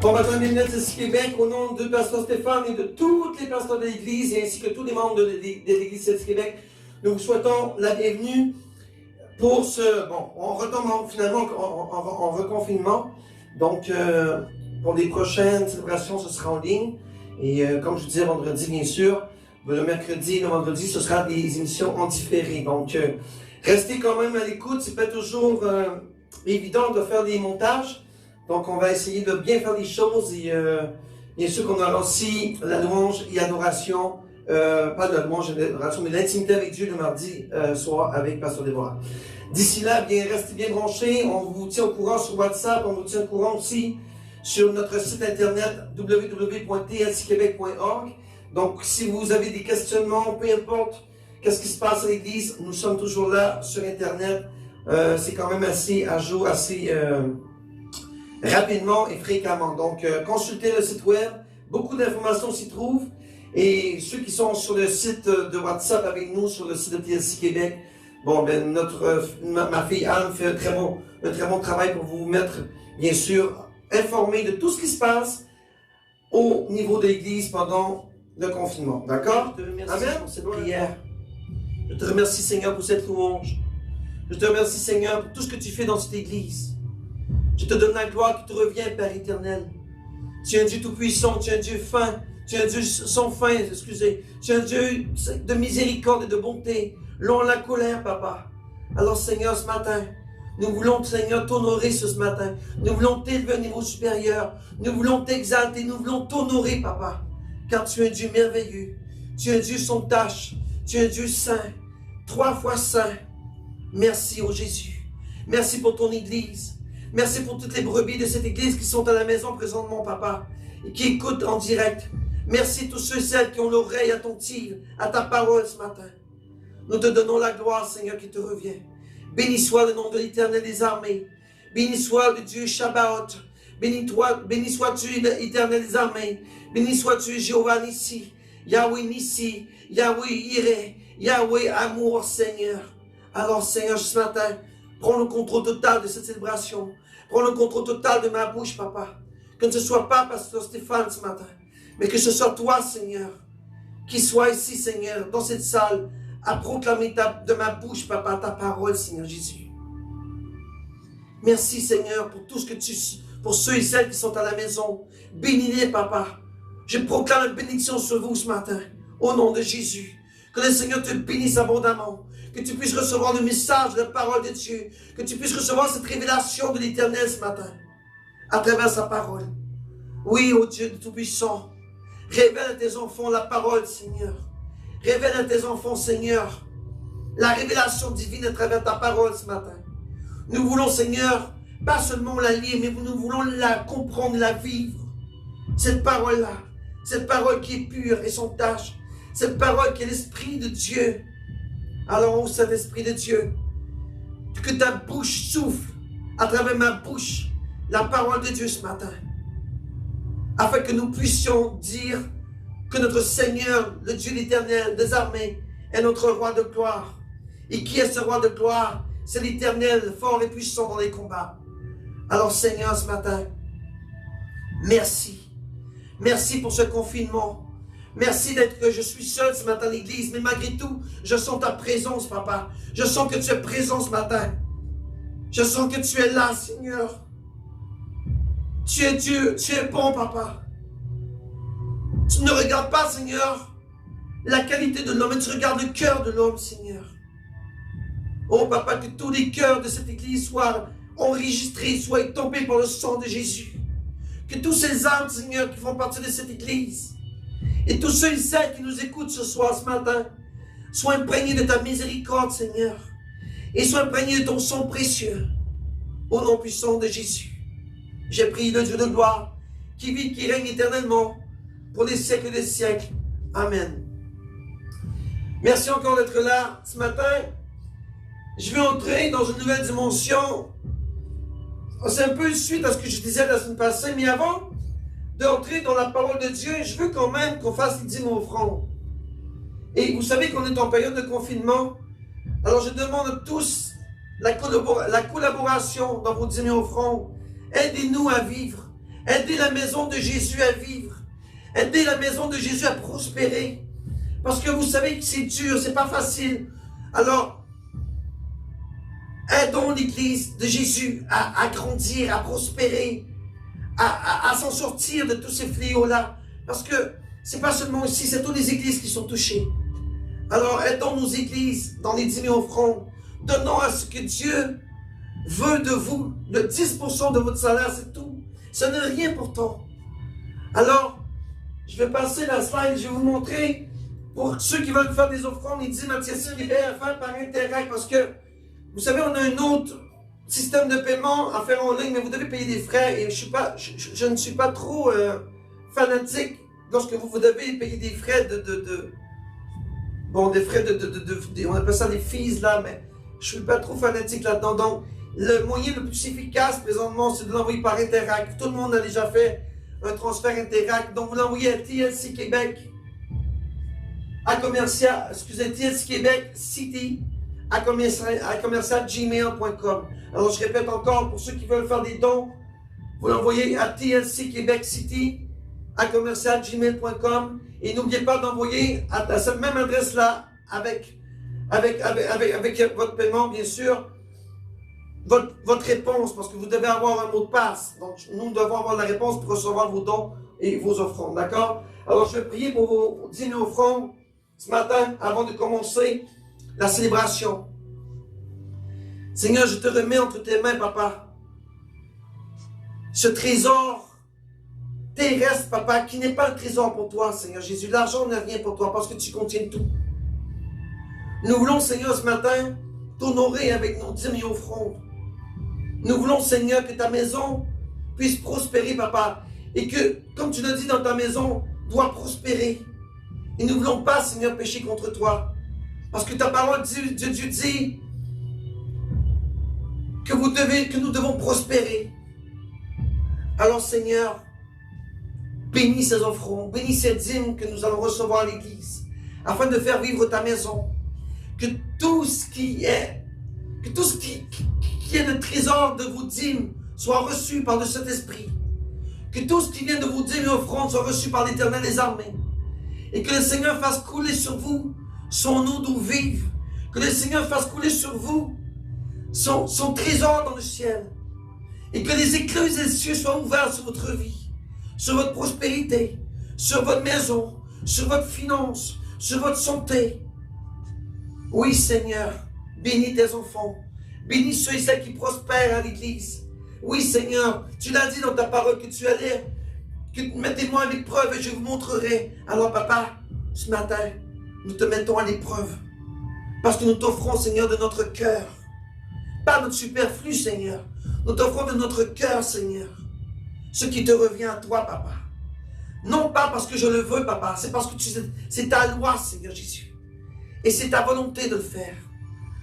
Bon matin, bienvenue à TLC Québec, au nom de Pasteur Stéphane et de tous les pasteurs de l'Église, et ainsi que tous les membres de l'Église TLC Québec. Nous vous souhaitons la bienvenue pour ce... Bon, on retombe finalement en reconfinement. Donc, pour les prochaines célébrations, ce sera en ligne. Et comme je vous disais, vendredi, bien sûr, le mercredi et le vendredi, ce sera des émissions en différé. Donc, restez quand même à l'écoute. C'est pas toujours évident de faire des montages. Donc, on va essayer de bien faire les choses et bien sûr qu'on aura aussi la louange et adoration, pas de la louange et l'adoration, mais l'intimité avec Dieu le mardi soir avec Pasteur Déborah. D'ici là, bien, restez bien branchés. On vous tient au courant sur WhatsApp, on vous tient au courant aussi sur notre site internet www.tlcquebec.org. Donc, si vous avez des questionnements, peu importe qu'est-ce qui se passe à l'église, nous sommes toujours là sur internet. C'est quand même assez à jour, assez... rapidement et fréquemment. Donc, consultez le site web. Beaucoup d'informations s'y trouvent. Et ceux qui sont sur le site de WhatsApp avec nous, sur le site de TLC Québec, bon, ben, ma fille Anne fait un très bon travail pour vous mettre, bien sûr, informé de tout ce qui se passe au niveau de l'Église pendant le confinement. D'accord? Je te remercie pour cette prière. Je te remercie, Seigneur, pour cette louange. Je te remercie, Seigneur, pour tout ce que tu fais dans cette Église. Je te donne la gloire qui te revient, Père éternel. Tu es un Dieu tout-puissant, tu es un Dieu fin, tu es un Dieu sans fin, excusez. Tu es un Dieu de miséricorde et de bonté, long la colère, Papa. Alors, Seigneur, ce matin, nous voulons, Seigneur, t'honorer ce matin. Nous voulons t'élever au niveau supérieur. Nous voulons t'exalter, nous voulons t'honorer, Papa. Car tu es un Dieu merveilleux. Tu es un Dieu sans tache. Tu es un Dieu saint, 3 fois saint. Merci, ô Jésus. Merci pour ton Église. Merci pour toutes les brebis de cette église qui sont à la maison présentement, Papa, et qui écoutent en direct. Merci tous ceux et celles qui ont l'oreille attentive à ta parole ce matin. Nous te donnons la gloire, Seigneur, qui te revient. Béni soit le nom de l'Éternel des armées. Béni soit le Dieu Shabbaoth. Béni sois-tu l'Éternel des armées. Béni sois-tu Jéhovah Nissi. Yahweh Nissi. Yahweh Iré. Yahweh Amour, Seigneur. Alors, Seigneur, ce matin, prends le contrôle total de cette célébration. Prends le contrôle total de ma bouche, Papa. Que ce ne soit pas Pasteur Stéphane ce matin, mais que ce soit toi, Seigneur, qui soit ici, Seigneur, dans cette salle, à proclamer de ma bouche, Papa, ta parole, Seigneur Jésus. Merci, Seigneur, pour tout ce que pour ceux et celles qui sont à la maison. Bénis-les, Papa. Je proclame une bénédiction sur vous ce matin, au nom de Jésus. Que le Seigneur te bénisse abondamment. Que tu puisses recevoir le message de la parole de Dieu. Que tu puisses recevoir cette révélation de l'Éternel ce matin. À travers sa parole. Oui, ô Dieu de Tout-Puissant. Révèle à tes enfants la parole, Seigneur. Révèle à tes enfants, Seigneur, la révélation divine à travers ta parole ce matin. Nous voulons, Seigneur, pas seulement la lire, mais nous voulons la comprendre, la vivre. Cette parole-là. Cette parole qui est pure et sans tache. Cette parole qui est l'Esprit de Dieu. Alors, ô Saint-Esprit de Dieu, que ta bouche souffle à travers ma bouche la parole de Dieu ce matin, afin que nous puissions dire que notre Seigneur, le Dieu l'Éternel des armées, est notre roi de gloire. Et qui est ce roi de gloire? C'est l'Éternel, fort et puissant dans les combats. Alors, Seigneur, ce matin, merci. Merci pour ce confinement. Merci d'être que je suis seul ce matin à l'église, mais malgré tout, je sens ta présence, Papa. Je sens que tu es présent ce matin. Je sens que tu es là, Seigneur. Tu es Dieu, tu es bon, Papa. Tu ne regardes pas, Seigneur, la qualité de l'homme, mais tu regardes le cœur de l'homme, Seigneur. Oh, Papa, que tous les cœurs de cette église soient enregistrés, soient étompés par le sang de Jésus. Que tous ces âmes, Seigneur, qui font partie de cette église, et tous ceux et celles qui nous écoutent ce soir, ce matin, soient imprégnés de ta miséricorde, Seigneur, et soient imprégnés de ton sang précieux, au nom puissant de Jésus. J'ai prié le Dieu de gloire, qui vit, qui règne éternellement, pour les siècles des siècles. Amen. Merci encore d'être là ce matin. Je vais entrer dans une nouvelle dimension. C'est un peu une suite à ce que je disais la semaine passée, mais avant d'entrer dans la parole de Dieu, je veux quand même qu'on fasse les dîmes offrandes. Et vous savez qu'on est en période de confinement. Alors je demande à tous la collaboration dans vos dîmes offrandes. Aidez-nous à vivre. Aidez la maison de Jésus à vivre. Aidez la maison de Jésus à prospérer. Parce que vous savez que c'est dur, c'est pas facile. Alors, aidons l'Église de Jésus à grandir, à prospérer, à s'en sortir de tous ces fléaux-là. Parce que c'est pas seulement ici, c'est toutes les églises qui sont touchées. Alors, aidons nos églises dans les dîmes et offrandes. Donnons à ce que Dieu veut de vous. Le 10% de votre salaire, c'est tout. Ce n'est rien pourtant. Alors, je vais passer la slide, je vais vous montrer, pour ceux qui veulent faire des offrandes, les dîmes, attestations, les à faire par Interact, parce que, vous savez, on a un autre système de paiement à faire en ligne, mais vous devez payer des frais, et je ne suis pas trop fanatique lorsque vous devez payer des frais on appelle ça des fees là, mais je suis pas trop fanatique là-dedans. Donc, le moyen le plus efficace présentement, c'est de l'envoyer par Interact. Tout le monde a déjà fait un transfert Interact. Donc, vous l'envoyez à TLC Québec, TLC Québec City, à commercial gmail.com. Alors, je répète encore, pour ceux qui veulent faire des dons, vous l'envoyez à TLC Québec City, à commercial gmail.com. Et n'oubliez pas d'envoyer à cette même adresse-là, avec votre paiement, bien sûr, votre réponse, parce que vous devez avoir un mot de passe. Donc, nous devons avoir la réponse pour recevoir vos dons et vos offrandes, d'accord? Alors, je vais prier pour vos dîmes et offrandes ce matin, avant de commencer la célébration. Seigneur, je te remets entre tes mains, Papa, ce trésor terrestre, Papa, qui n'est pas un trésor pour toi, Seigneur Jésus. L'argent n'est rien pour toi, parce que tu contiens tout. Nous voulons, Seigneur, ce matin, t'honorer avec nos dîmes et offrandes. Nous voulons, Seigneur, que ta maison puisse prospérer, Papa. Et que, comme tu l'as dit dans ta maison, doit prospérer. Et nous ne voulons pas, Seigneur, pécher contre toi. Parce que ta parole, Dieu dit que nous devons prospérer. Alors, Seigneur, bénis ces offrandes, bénis ces dîmes que nous allons recevoir à l'Église, afin de faire vivre ta maison. Que tout ce qui est le trésor de vos dîmes soit reçu par le Saint-Esprit. Que tout ce qui vient de vos dîmes et offrandes soit reçu par l'Éternel des armées. Et que le Seigneur fasse couler sur vous son eau d'eau vive. Que le Seigneur fasse couler sur vous son trésor dans le ciel. Et que les écluses des cieux soient ouverts sur votre vie, sur votre prospérité, sur votre maison, sur votre finance, sur votre santé. Oui, Seigneur, bénis tes enfants. Bénis ceux et celles qui prospèrent à l'Église. Oui, Seigneur, tu l'as dit dans ta parole que tu allais, que mettez-moi à l'épreuve et je vous montrerai. Alors, Papa, ce matin, nous te mettons à l'épreuve. Parce que nous t'offrons, Seigneur, de notre cœur. Pas notre superflu, Seigneur. Nous t'offrons de notre cœur, Seigneur, ce qui te revient à toi, Papa. Non pas parce que je le veux, Papa, c'est parce que c'est ta loi, Seigneur Jésus. Et c'est ta volonté de le faire.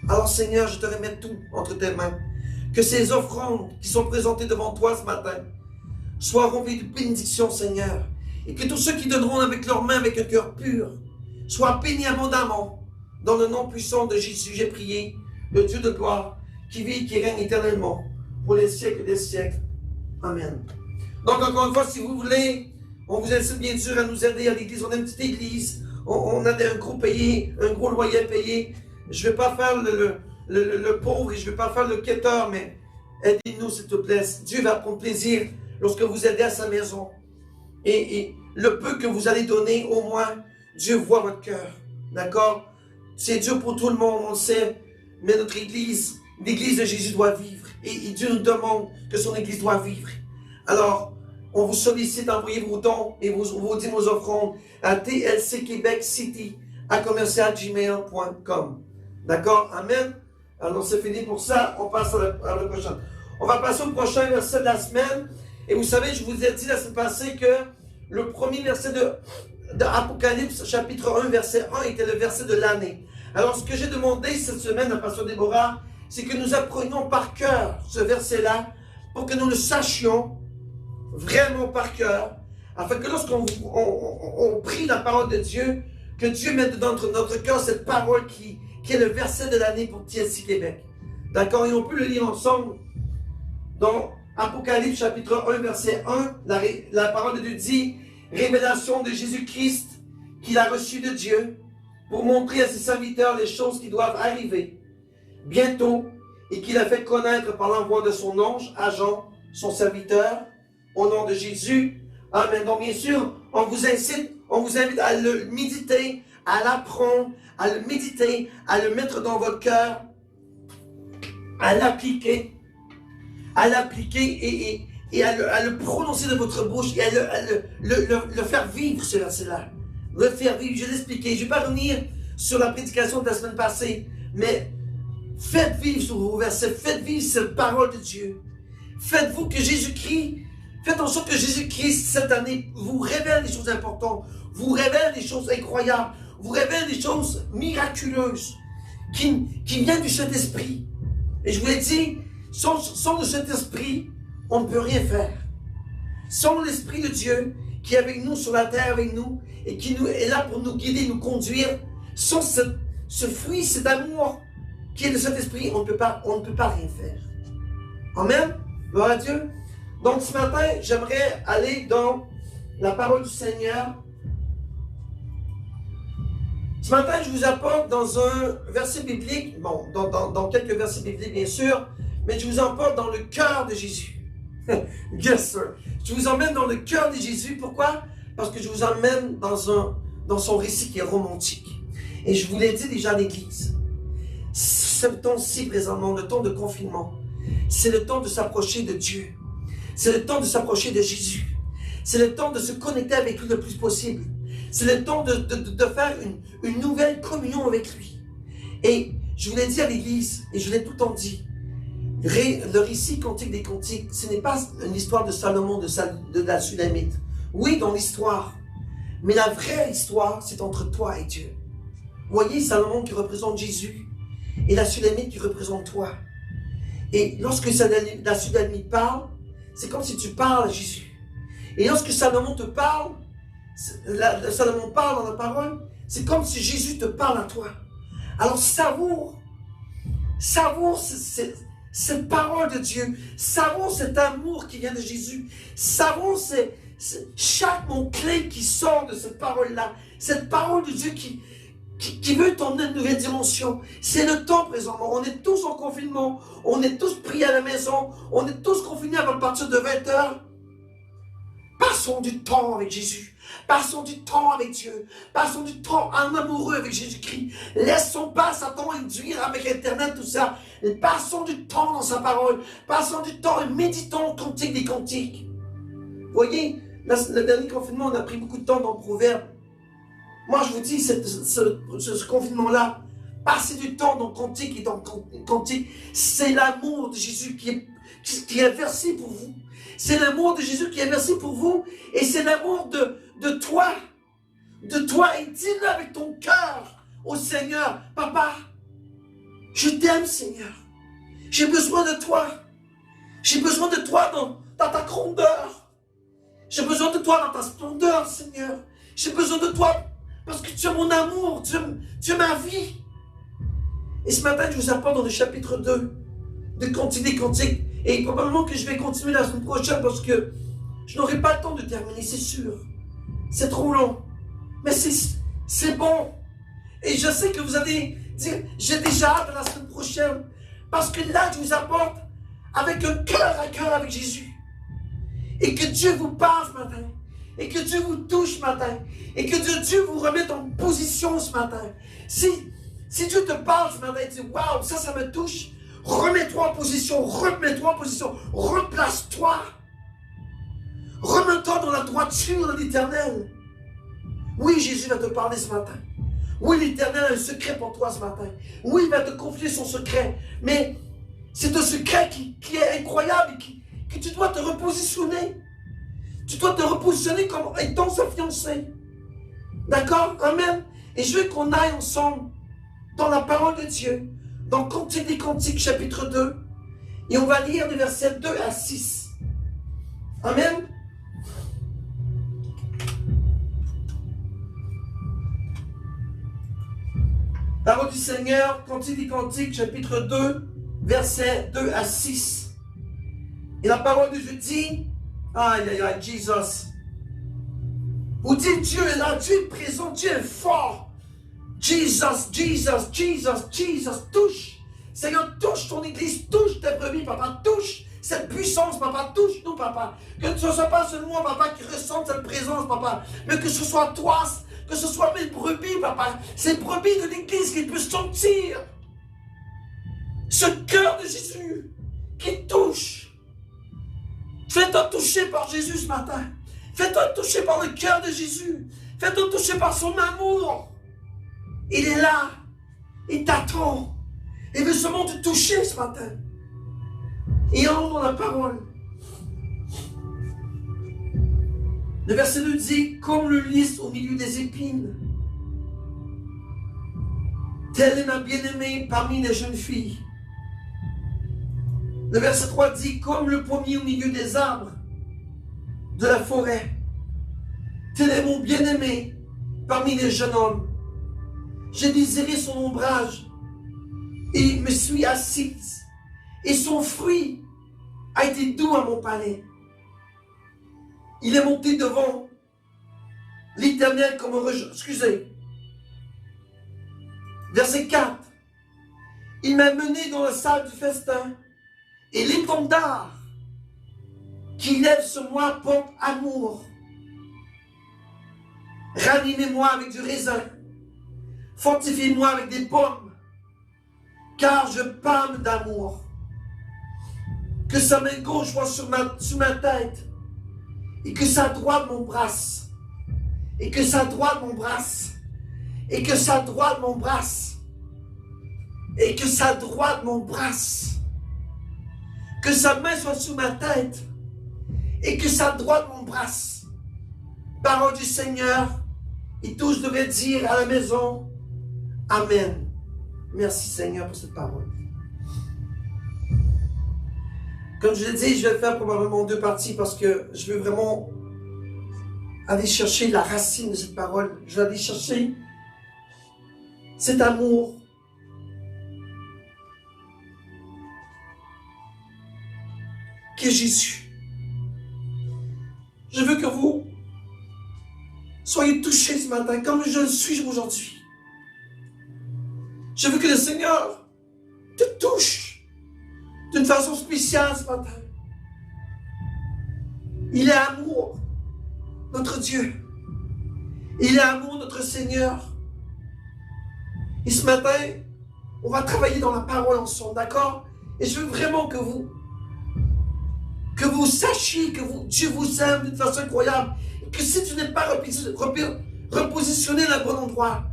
Alors, Seigneur, je te remets tout entre tes mains. Que ces offrandes qui sont présentées devant toi ce matin soient remplies de bénédictions, Seigneur. Et que tous ceux qui donneront avec leurs mains, avec un cœur pur, soient bénis abondamment. Dans le nom puissant de Jésus, j'ai prié, le Dieu de gloire, qui vit et qui règne éternellement, pour les siècles des siècles. Amen. Donc, encore une fois, si vous voulez, on vous incite bien sûr à nous aider à l'église. On a une petite église. On a un gros loyer à payer. Je ne vais pas faire le pauvre et je ne vais pas faire le quêteur, mais aidez-nous, s'il te plaît. Dieu va prendre plaisir lorsque vous aidez à sa maison. Et le peu que vous allez donner, au moins, Dieu voit votre cœur. D'accord? C'est dur pour tout le monde, on le sait. Mais notre église, l'église de Jésus doit vivre. Et Dieu nous demande que son église doit vivre. Alors, on vous sollicite d'envoyer vos dons et vos dîmes, vos offrandes à TLC Québec City à commercial.gmail.com. D'accord? Amen? Alors, c'est fini pour ça. On passe à la prochaine. On va passer au prochain verset de la semaine. Et vous savez, je vous ai dit la semaine passée que le premier verset de Apocalypse, chapitre 1, verset 1, était le verset de l'année. Alors, ce que j'ai demandé cette semaine à Pasteur Déborah, c'est que nous apprenions par cœur ce verset-là pour que nous le sachions vraiment par cœur, afin que lorsqu'on prie la parole de Dieu, que Dieu mette dans notre cœur cette parole qui est le verset de l'année pour TLC Québec. D'accord? Et on peut le lire ensemble dans Apocalypse chapitre 1, verset 1, la parole de Dieu dit, révélation de Jésus-Christ qu'il a reçu de Dieu pour montrer à ses serviteurs les choses qui doivent arriver bientôt et qu'il a fait connaître par l'envoi de son ange, à Jean, son serviteur, au nom de Jésus. Amen. Donc bien sûr, on vous invite à le méditer, à l'apprendre, à le méditer, à le mettre dans votre cœur, à l'appliquer et à le prononcer de votre bouche et à le faire vivre, ce verset-là. Le faire vivre, je vais l'expliquer. Je ne vais pas revenir sur la prédication de la semaine passée, mais faites vivre sur vos versets, faites vivre cette parole de Dieu. Faites-vous que Jésus-Christ, faites en sorte que Jésus-Christ, cette année, vous révèle des choses importantes, vous révèle des choses incroyables, vous révèle des choses miraculeuses qui viennent du Saint-Esprit. Et je vous l'ai dit, sans le Saint-Esprit, on ne peut rien faire. Sans l'Esprit de Dieu qui est avec nous sur la terre, avec nous, et qui est là pour nous guider, nous conduire, sans ce fruit, cet amour qui est le Saint-Esprit, on ne peut pas rien faire. Amen. Gloire à Dieu. Donc ce matin, j'aimerais aller dans la parole du Seigneur. Ce matin, je vous apporte dans un verset biblique, bon, dans quelques versets bibliques bien sûr, mais je vous emporte dans le cœur de Jésus. Yes, sir. Je vous emmène dans le cœur de Jésus. Pourquoi? Parce que je vous emmène dans son récit qui est romantique. Et je vous l'ai dit déjà à l'église. Ce temps-ci présentement, le temps de confinement, c'est le temps de s'approcher de Dieu. C'est le temps de s'approcher de Jésus. C'est le temps de se connecter avec lui le plus possible. C'est le temps de faire une nouvelle communion avec lui. Et je vous l'ai dit à l'église, et je l'ai tout le temps dit, le récit cantique des cantiques, ce n'est pas une histoire de Salomon, de la Sulamite. Oui, dans l'histoire. Mais la vraie histoire, c'est entre toi et Dieu. Vous voyez Salomon qui représente Jésus et la Sulamite qui représente toi. Et lorsque la Sulamite parle, c'est comme si tu parles à Jésus. Et lorsque Salomon te parle, Salomon parle dans la parole, c'est comme si Jésus te parle à toi. Alors savoure cette parole de Dieu, savoure cet amour qui vient de Jésus, savoure chaque mot-clé qui sort de cette parole-là, cette parole de Dieu qui veut t'emmener une nouvelle dimension. C'est le temps présentement, on est tous en confinement, on est tous pris à la maison, on est tous confinés à partir de 20h. Passons du temps avec Jésus. Passons du temps avec Dieu. Passons du temps en amoureux avec Jésus-Christ. Laissons pas Satan induire avec Internet, tout ça. Et passons du temps dans sa parole. Passons du temps et méditons le cantique des cantiques. Vous voyez, le dernier confinement, on a pris beaucoup de temps dans le Proverbe. Moi, je vous dis, ce confinement-là, passer du temps dans le cantique et dans le cantique, c'est l'amour de Jésus qui est versé pour vous. C'est l'amour de Jésus qui est versé pour vous. Et c'est l'amour de toi. De toi. Et dis-le avec ton cœur au Seigneur. Papa, je t'aime, Seigneur. J'ai besoin de toi. J'ai besoin de toi dans ta grandeur. J'ai besoin de toi dans ta splendeur, Seigneur. J'ai besoin de toi parce que tu es mon amour. Tu es ma vie. Et ce matin, je vous apporte dans le chapitre 2 de Cantique des Cantiques. Et probablement que je vais continuer la semaine prochaine parce que je n'aurai pas le temps de terminer, c'est sûr. C'est trop long. Mais c'est bon. Et je sais que vous allez dire, j'ai déjà hâte de la semaine prochaine. Parce que là, je vous apporte avec un cœur à cœur avec Jésus. Et que Dieu vous parle ce matin. Et que Dieu vous touche ce matin. Et que Dieu vous remette en position ce matin. Si Dieu te parle ce matin et dit, waouh, ça me touche. Remets-toi en position, replace-toi. Remets-toi dans la droiture de l'Éternel. Oui, Jésus va te parler ce matin. Oui, l'Éternel a un secret pour toi ce matin. Oui, il va te confier son secret. Mais c'est un secret qui est incroyable et que tu dois te repositionner. Tu dois te repositionner comme étant sa fiancée. D'accord? Amen. Et je veux qu'on aille ensemble dans la parole de Dieu. Dans Cantique des Cantiques, chapitre 2. Et on va lire des versets 2 à 6. Amen. Parole du Seigneur, Cantique des Cantiques, chapitre 2, versets 2 à 6. Et la parole de Dieu dit, aïe, aïe, aïe, Jesus. Vous dites, Dieu est là, Dieu est présent, Dieu est fort. Jesus, Jesus, Jesus, Jesus, touche. Seigneur, touche ton église, touche tes brebis, papa, touche cette puissance, papa, touche-nous, papa. Que ce ne soit pas seulement, papa, qui ressente cette présence, papa, mais que ce soit toi, que ce soit mes brebis, papa, ces brebis de l'église qui puissent sentir ce cœur de Jésus qui touche. Fais-toi toucher par Jésus ce matin. Fais-toi toucher par le cœur de Jésus. Fais-toi toucher par son amour. Il est là. Il t'attend. Il veut seulement te toucher ce matin. Et entre dans la parole. Le verset 2 dit, comme le lys au milieu des épines. Telle est ma bien-aimée parmi les jeunes filles. Le verset 3 dit, comme le pommier au milieu des arbres de la forêt. Tel est mon bien-aimé parmi les jeunes hommes. J'ai désiré son ombrage et me suis assise. Et son fruit a été doux à mon palais. Il est monté devant l'Éternel comme un rejet. Excusez. Verset 4. Il m'a mené dans la salle du festin et l'étendard qui lève sur moi porte amour. Ranimez-moi avec du raisin. Fortifiez-moi avec des pommes. Car je pâme d'amour. Que sa main gauche soit sur ma tête. Et que sa droite m'embrasse. Et que sa droite m'embrasse. Et que sa droite m'embrasse. Et que sa droite m'embrasse. Que sa main soit sur ma tête. Et que sa droite m'embrasse. Parole du Seigneur. Et tous devaient dire à la maison, Amen. Merci Seigneur pour cette parole. Comme je l'ai dit, je vais faire probablement en 2 parties parce que je veux vraiment aller chercher la racine de cette parole. Je vais aller chercher cet amour. Qui est Jésus. Je veux que vous soyez touchés ce matin comme je le suis aujourd'hui. Je veux que le Seigneur te touche d'une façon spéciale ce matin. Il est amour, notre Dieu. Il est amour, notre Seigneur. Et ce matin, on va travailler dans la parole ensemble, d'accord? Et je veux vraiment que vous sachiez que Dieu vous aime d'une façon incroyable. Et que si tu n'es pas repositionné à la bon endroit,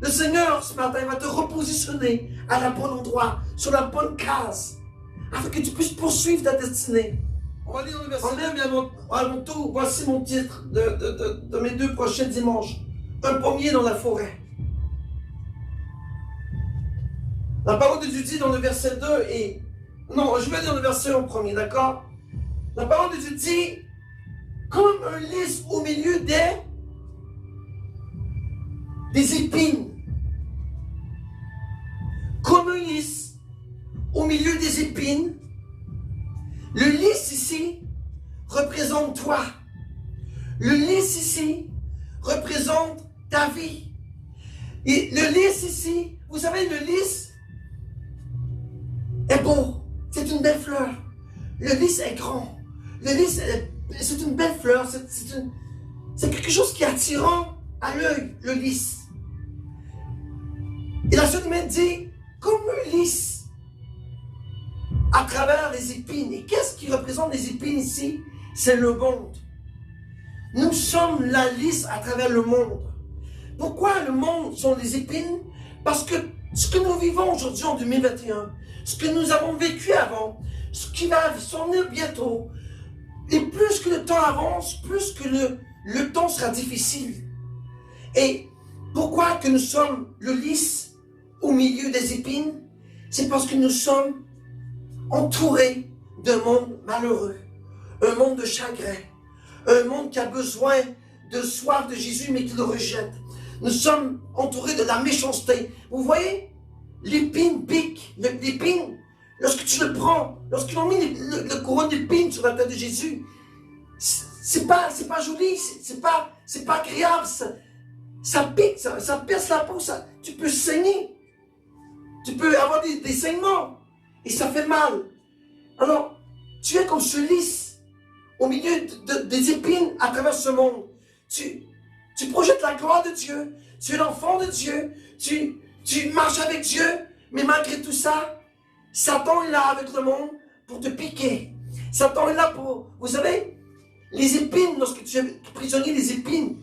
le Seigneur, ce matin, va te repositionner à la bon endroit, sur la bonne case, afin que tu puisses poursuivre ta destinée. On va lire le verset. À mon tour, voici mon titre de mes 2 prochains dimanches. Un pommier dans la forêt. La parole de Dieu dit dans le verset 2 et... Non, je vais lire le verset en premier, d'accord? La parole de Dieu dit, comme un lys au milieu des épines. Comme un lys au milieu des épines. Le lys ici représente toi. Le lys ici représente ta vie. Et le lys ici, vous savez, le lys est beau. C'est une belle fleur. Le lys est grand. Le lys, c'est une belle fleur. C'est quelque chose qui est attirant à l'œil, le lys. Et la Sainte Humaine dit, comme un lys à travers les épines. Et qu'est-ce qui représente les épines ici? C'est le monde. Nous sommes la lys à travers le monde. Pourquoi le monde sont des épines? Parce que ce que nous vivons aujourd'hui en 2021, ce que nous avons vécu avant, ce qui va s'en venir bientôt, et plus que le temps avance, plus que le temps sera difficile. Et pourquoi que nous sommes le lys au milieu des épines? C'est parce que nous sommes entourés d'un monde malheureux, un monde de chagrin, un monde qui a besoin de soif de Jésus mais qui le rejette. Nous sommes entourés de la méchanceté. Vous voyez, l'épine pique, l'épine lorsque tu le prends, lorsqu'ils ont mis le couronne d'épines sur la tête de Jésus, c'est pas joli, c'est pas agréable, ça pique, ça perce la peau, tu peux saigner, tu peux avoir des saignements, et ça fait mal. Alors, tu es comme ce lys au milieu des épines à travers ce monde. Tu projettes la gloire de Dieu, tu es l'enfant de Dieu, tu marches avec Dieu, mais malgré tout ça, Satan est là avec le monde pour te piquer. Satan est là pour, vous savez, les épines, lorsque tu es prisonnier des épines,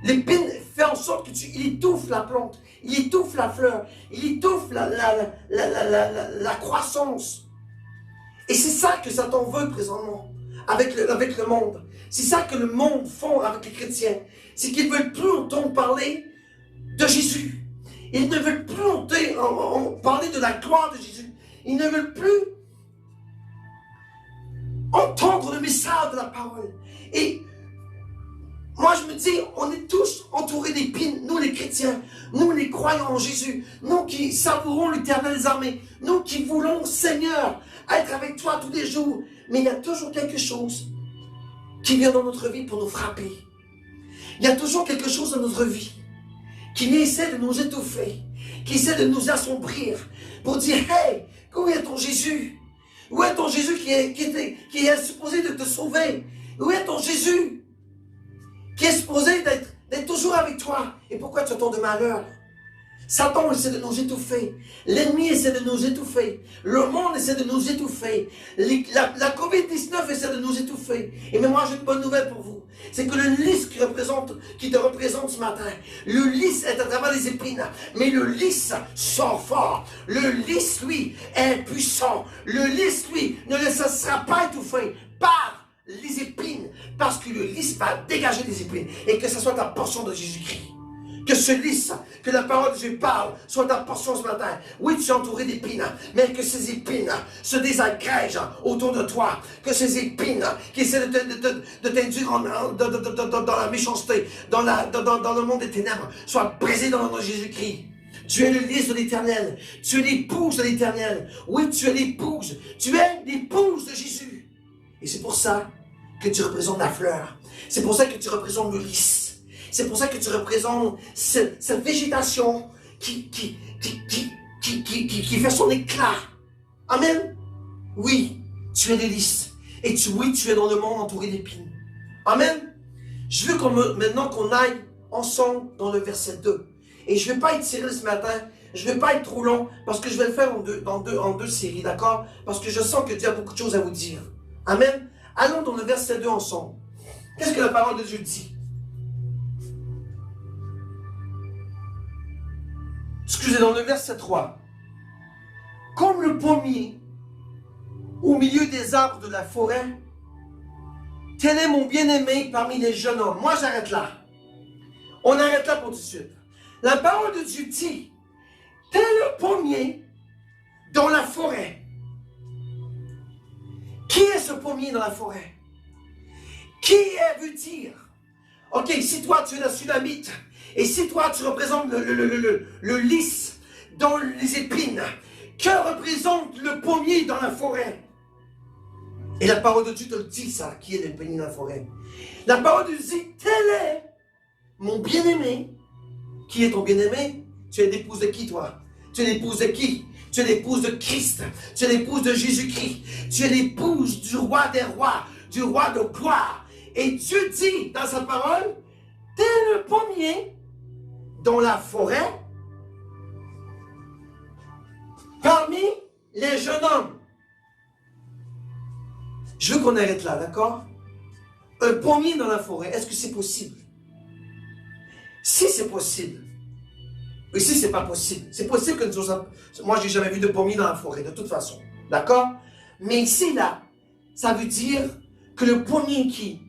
l'épine fait en sorte que il étouffe la plante, il étouffe la fleur, il étouffe la croissance. Et c'est ça que Satan veut présentement avec le monde. C'est ça que le monde font avec les chrétiens. C'est qu'ils ne veulent plus entendre parler de Jésus. Ils ne veulent plus entendre parler de la gloire de Jésus. Ils ne veulent plus entendre le message de la parole. Et moi, je me dis, on est tous entourés d'épines, nous les chrétiens, nous les croyants en Jésus, nous qui savourons l'Éternel des armées, nous qui voulons, Seigneur, être avec toi tous les jours. Mais il y a toujours quelque chose qui vient dans notre vie pour nous frapper. Il y a toujours quelque chose dans notre vie qui essaie de nous étouffer, qui essaie de nous assombrir, pour dire, hey, où est ton Jésus? Où est ton Jésus qui est supposé de te sauver? Où est ton Jésus qui est supposé d'être toujours avec toi? Et pourquoi tu as tant de malheur? Satan essaie de nous étouffer. L'ennemi essaie de nous étouffer. Le monde essaie de nous étouffer. La COVID-19 essaie de nous étouffer. Et mais moi, j'ai une bonne nouvelle pour vous. C'est que le lys qui te représente ce matin, le lys est à travers les épines, mais le lys sort fort. Le lys, lui, est puissant. Le lys, lui, ne sera pas étouffé par les épines, parce que le lys va dégager des épines. Et que ce soit ta portion de Jésus-Christ. Que ce lys, que la parole de Dieu parle, soit ta portion ce matin. Oui, tu es entouré d'épines, mais que ces épines se désagrègent autour de toi. Que ces épines qui essaient de t'induire dans la méchanceté, dans le monde des ténèbres, soient brisées dans le nom de Jésus-Christ. Tu es le lys de l'Éternel. Tu es l'épouse de l'Éternel. Oui, tu es l'épouse. Tu es l'épouse de Jésus. Et c'est pour ça que tu représentes la fleur. C'est pour ça que tu représentes le lys. C'est pour ça que tu représentes cette végétation qui fait son éclat. Amen. Oui, tu es le lys. Et oui, tu es dans le monde entouré d'épines. Amen. Je veux maintenant qu'on aille ensemble dans le verset 2. Et je ne vais pas étirer ce matin. Je ne vais pas être trop long parce que je vais le faire en deux séries, d'accord? Parce que je sens que Dieu a beaucoup de choses à vous dire. Amen. Allons dans le verset 2 ensemble. Qu'est-ce que la parole de Dieu dit? Excusez, dans le verset 3. Comme le pommier au milieu des arbres de la forêt, tel est mon bien-aimé parmi les jeunes hommes. Moi, j'arrête là. On arrête là pour tout de suite. La parole de Dieu dit, tel le pommier dans la forêt. Qui est ce pommier dans la forêt? Qui veut dire? Ok, si toi tu es la Sulamite, et si toi tu représentes le lys dans les épines, que représente le pommier dans la forêt? Et la parole de Dieu te le dit ça, qui est le pommier dans la forêt. La parole de Dieu dit, tel est mon bien-aimé. Qui est ton bien-aimé? Tu es l'épouse de qui toi? Tu es l'épouse de qui? Tu es l'épouse de Christ. Tu es l'épouse de Jésus-Christ. Tu es l'épouse du roi des rois, du roi de gloire. Et Dieu dit dans sa parole, tel le pommier dans la forêt, parmi les jeunes hommes. Je veux qu'on arrête là, d'accord? Un pommier dans la forêt, est-ce que c'est possible? Si c'est possible, mais si c'est pas possible, c'est possible que moi j'ai jamais vu de pommier dans la forêt, de toute façon, d'accord? Mais ici, là, ça veut dire que le pommier qui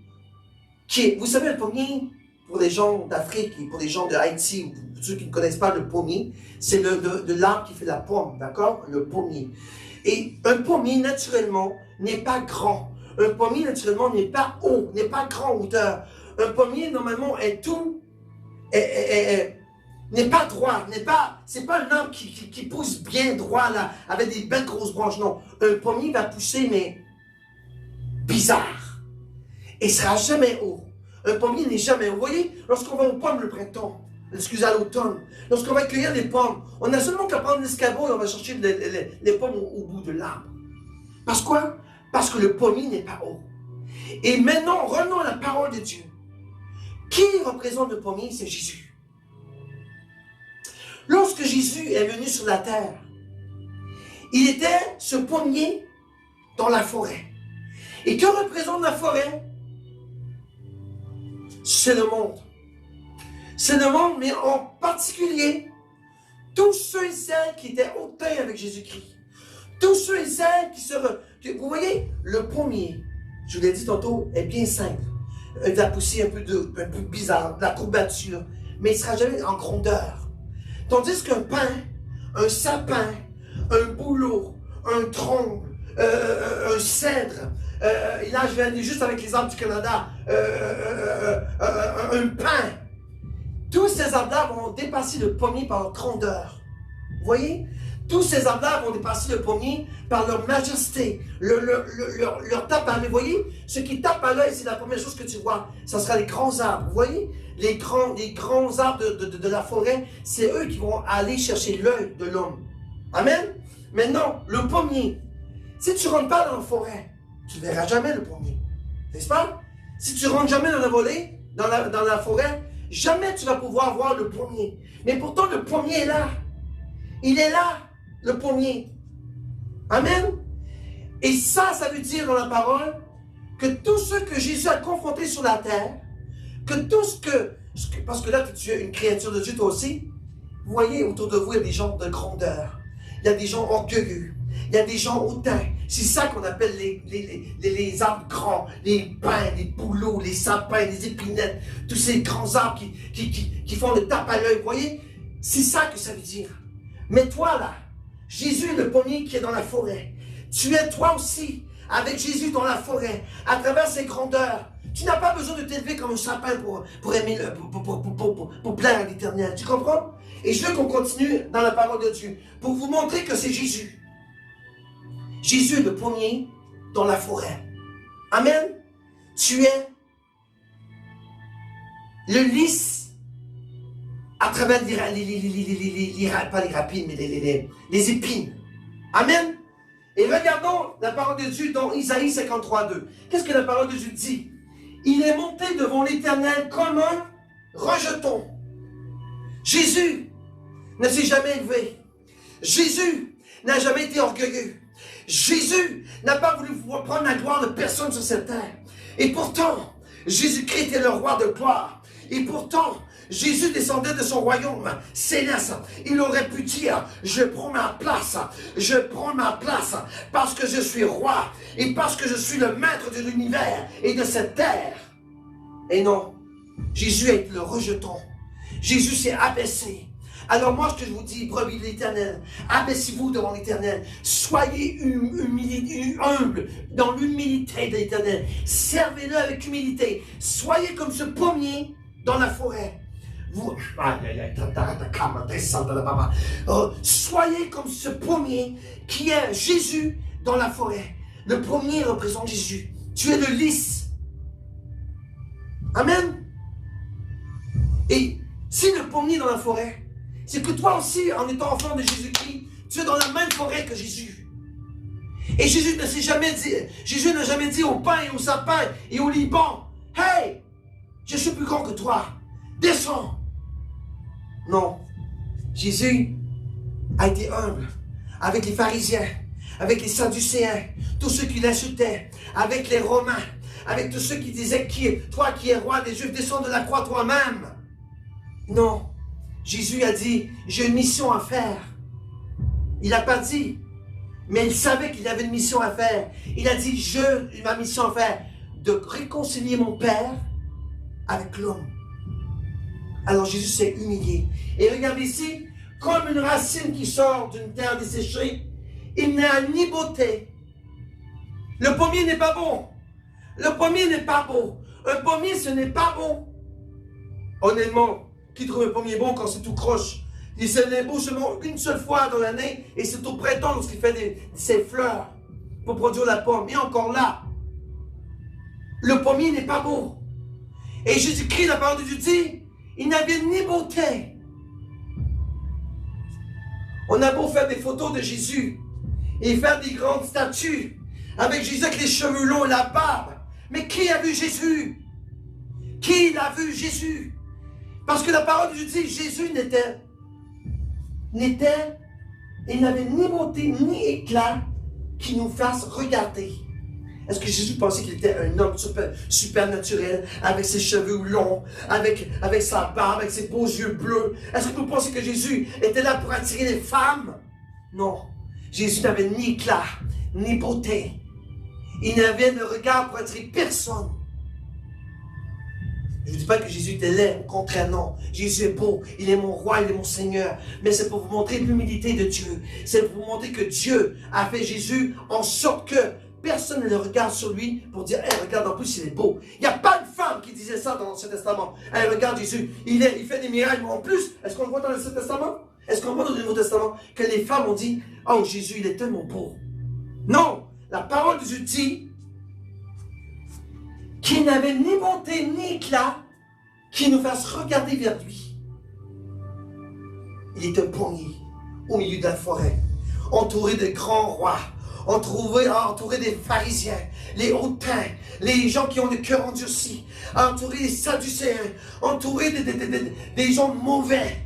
est, vous savez, le pommier, pour les gens d'Afrique et pour les gens de Haïti, ou pour ceux qui ne connaissent pas le pommier, c'est de l'arbre qui fait la pomme, d'accord? Le pommier. Et un pommier, naturellement, n'est pas grand. Un pommier, naturellement, n'est pas haut, n'est pas grand hauteur. Un pommier, normalement, est tout... n'est pas droit, c'est pas un arbre qui pousse bien droit là, avec des belles grosses branches, non. Un pommier va pousser, mais bizarre. Et ne sera jamais haut. Un pommier n'est jamais haut. Vous voyez, lorsqu'on va aux pommes le printemps, excusez, à l'automne, lorsqu'on va cueillir des pommes, on a seulement qu'à prendre l'escabeau et on va chercher les pommes au bout de l'arbre. Parce quoi? Parce que le pommier n'est pas haut. Et maintenant, revenons à la parole de Dieu. Qui représente le pommier? C'est Jésus. Lorsque Jésus est venu sur la terre, il était ce pommier dans la forêt. Et que représente la forêt? C'est le monde. C'est le monde, mais en particulier, tous ceux et celles qui étaient hautains avec Jésus-Christ. Tous ceux et celles qui se... Vous voyez, le pommier, je vous l'ai dit tantôt, est bien simple. Il va pousser un peu bizarre, de la courbature, mais il ne sera jamais en grandeur. Tandis qu'un pin, un sapin, un bouleau, un tronc, un cèdre, et là je viens juste avec les arbres du Canada, un pin, tous ces arbres-là vont dépasser le pommier par leur grandeur. Vous voyez? Tous ces arbres-là vont dépasser le pommier par leur majesté, leur tape à l'œil. Vous voyez? Ce qui tape à l'œil, c'est la première chose que tu vois. Ça sera les grands arbres. Vous voyez? Les grands arbres de la forêt, c'est eux qui vont aller chercher l'œil de l'homme. Amen? Maintenant, le pommier. Si tu ne rentres pas dans la forêt, tu ne verras jamais le pommier. N'est-ce pas? Si tu ne rentres jamais dans la volée, dans la forêt, jamais tu vas pouvoir voir le pommier. Mais pourtant, le pommier est là. Il est là, le pommier. Amen? Et ça veut dire dans la parole que tous ceux que Jésus a confrontés sur la terre, que tout ce que... Parce que là, tu es une créature de Dieu, toi aussi. Vous voyez, autour de vous, il y a des gens de grandeur. Il y a des gens orgueilleux. Il y a des gens hautains. C'est ça qu'on appelle les arbres grands, les pins, les bouleaux, les sapins, les épinettes, tous ces grands arbres qui font le tape à l'œil. Vous voyez? C'est ça que ça veut dire. Mais toi là, Jésus est le pommier qui est dans la forêt. Tu es toi aussi avec Jésus dans la forêt, à travers ses grandeurs. Tu n'as pas besoin de t'élever comme un sapin pour aimer pour plaire à l'Éternel. Tu comprends? Et je veux qu'on continue dans la parole de Dieu pour vous montrer que c'est Jésus. Jésus est le pommier dans la forêt. Amen. Tu es le lys à travers pas les rapines, mais les épines. Amen. Et regardons la parole de Dieu dans Isaïe 53:2. Qu'est-ce que la parole de Dieu dit? Il est monté devant l'Éternel comme un rejeton. Jésus ne s'est jamais élevé. Jésus n'a jamais été orgueilleux. Jésus n'a pas voulu prendre la gloire de personne sur cette terre. Et pourtant, Jésus-Christ était le roi de gloire. Et pourtant, Jésus descendait de son royaume céleste. Il aurait pu dire, je prends ma place parce que je suis roi et parce que je suis le maître de l'univers et de cette terre. Et non, Jésus est le rejeton. Jésus s'est abaissé. Alors moi, ce que je vous dis, brebis de l'Éternel, abaissez-vous devant l'Éternel. Soyez humble dans l'humilité de l'Éternel. Servez-le avec humilité. Soyez comme ce pommier dans la forêt. Soyez comme ce pommier qui est Jésus dans la forêt. Le pommier représente Jésus. Tu es le lys. Amen. Et si le pommier est dans la forêt, c'est que toi aussi, en étant enfant de Jésus-Christ, tu es dans la même forêt que Jésus. Et Jésus n'a jamais dit au pain et au sapin et au Liban, « Hey, je suis plus grand que toi, descends !» Non, Jésus a été humble avec les pharisiens, avec les sadducéens, tous ceux qui l'insultaient, avec les Romains, avec tous ceux qui disaient, toi qui es roi des Juifs, descends de la croix toi-même. Non, Jésus a dit, j'ai une mission à faire. Il n'a pas dit, mais il savait qu'il avait une mission à faire. Il a dit, ma mission à faire, de réconcilier mon Père avec l'homme. Alors Jésus s'est humilié. Et regardez ici, comme une racine qui sort d'une terre desséchée, il n'a ni beauté. Le pommier n'est pas bon. Le pommier n'est pas beau. Un pommier, ce n'est pas bon. Honnêtement, qui trouve un pommier beau quand c'est tout croche? Il est beau seulement une seule fois dans l'année et c'est au printemps lorsqu'il fait ses fleurs pour produire la pomme. Et encore là, le pommier n'est pas beau. Et Jésus-Christ, la parole de Dieu dit, il n'avait ni beauté. On a beau faire des photos de Jésus et faire des grandes statues avec Jésus avec les cheveux longs et la barbe. Mais qui a vu Jésus? Qui l'a vu Jésus? Parce que la parole de Dieu dit, Jésus il n'avait ni beauté ni éclat qui nous fasse regarder. Est-ce que Jésus pensait qu'il était un homme supernaturel, avec ses cheveux longs, avec sa barbe, avec ses beaux yeux bleus? Est-ce que vous pensez que Jésus était là pour attirer les femmes? Non. Jésus n'avait ni éclat, ni beauté. Il n'avait de regard pour attirer personne. Je ne dis pas que Jésus était laid, au contraire, non. Jésus est beau, il est mon roi, il est mon Seigneur. Mais c'est pour vous montrer l'humilité de Dieu. C'est pour vous montrer que Dieu a fait Jésus en sorte que personne ne le regarde sur lui pour dire, hey, regarde, en plus, il est beau. Il n'y a pas de femme qui disait ça dans l'Ancien Testament. Hey, regarde Jésus, il fait des miracles. Mais en plus, est-ce qu'on le voit dans l'Ancien Testament? Est-ce qu'on voit dans le Nouveau Testament que les femmes ont dit, oh, Jésus, il est tellement beau? Non, la parole de Dieu dit qu'il n'avait ni bonté ni éclat qui nous fasse regarder vers lui. Il est un pommier au milieu de la forêt, entouré de grands rois, entouré des pharisiens, les hautains, les gens qui ont le cœur endurci, entouré des sadducéens, entouré des gens mauvais.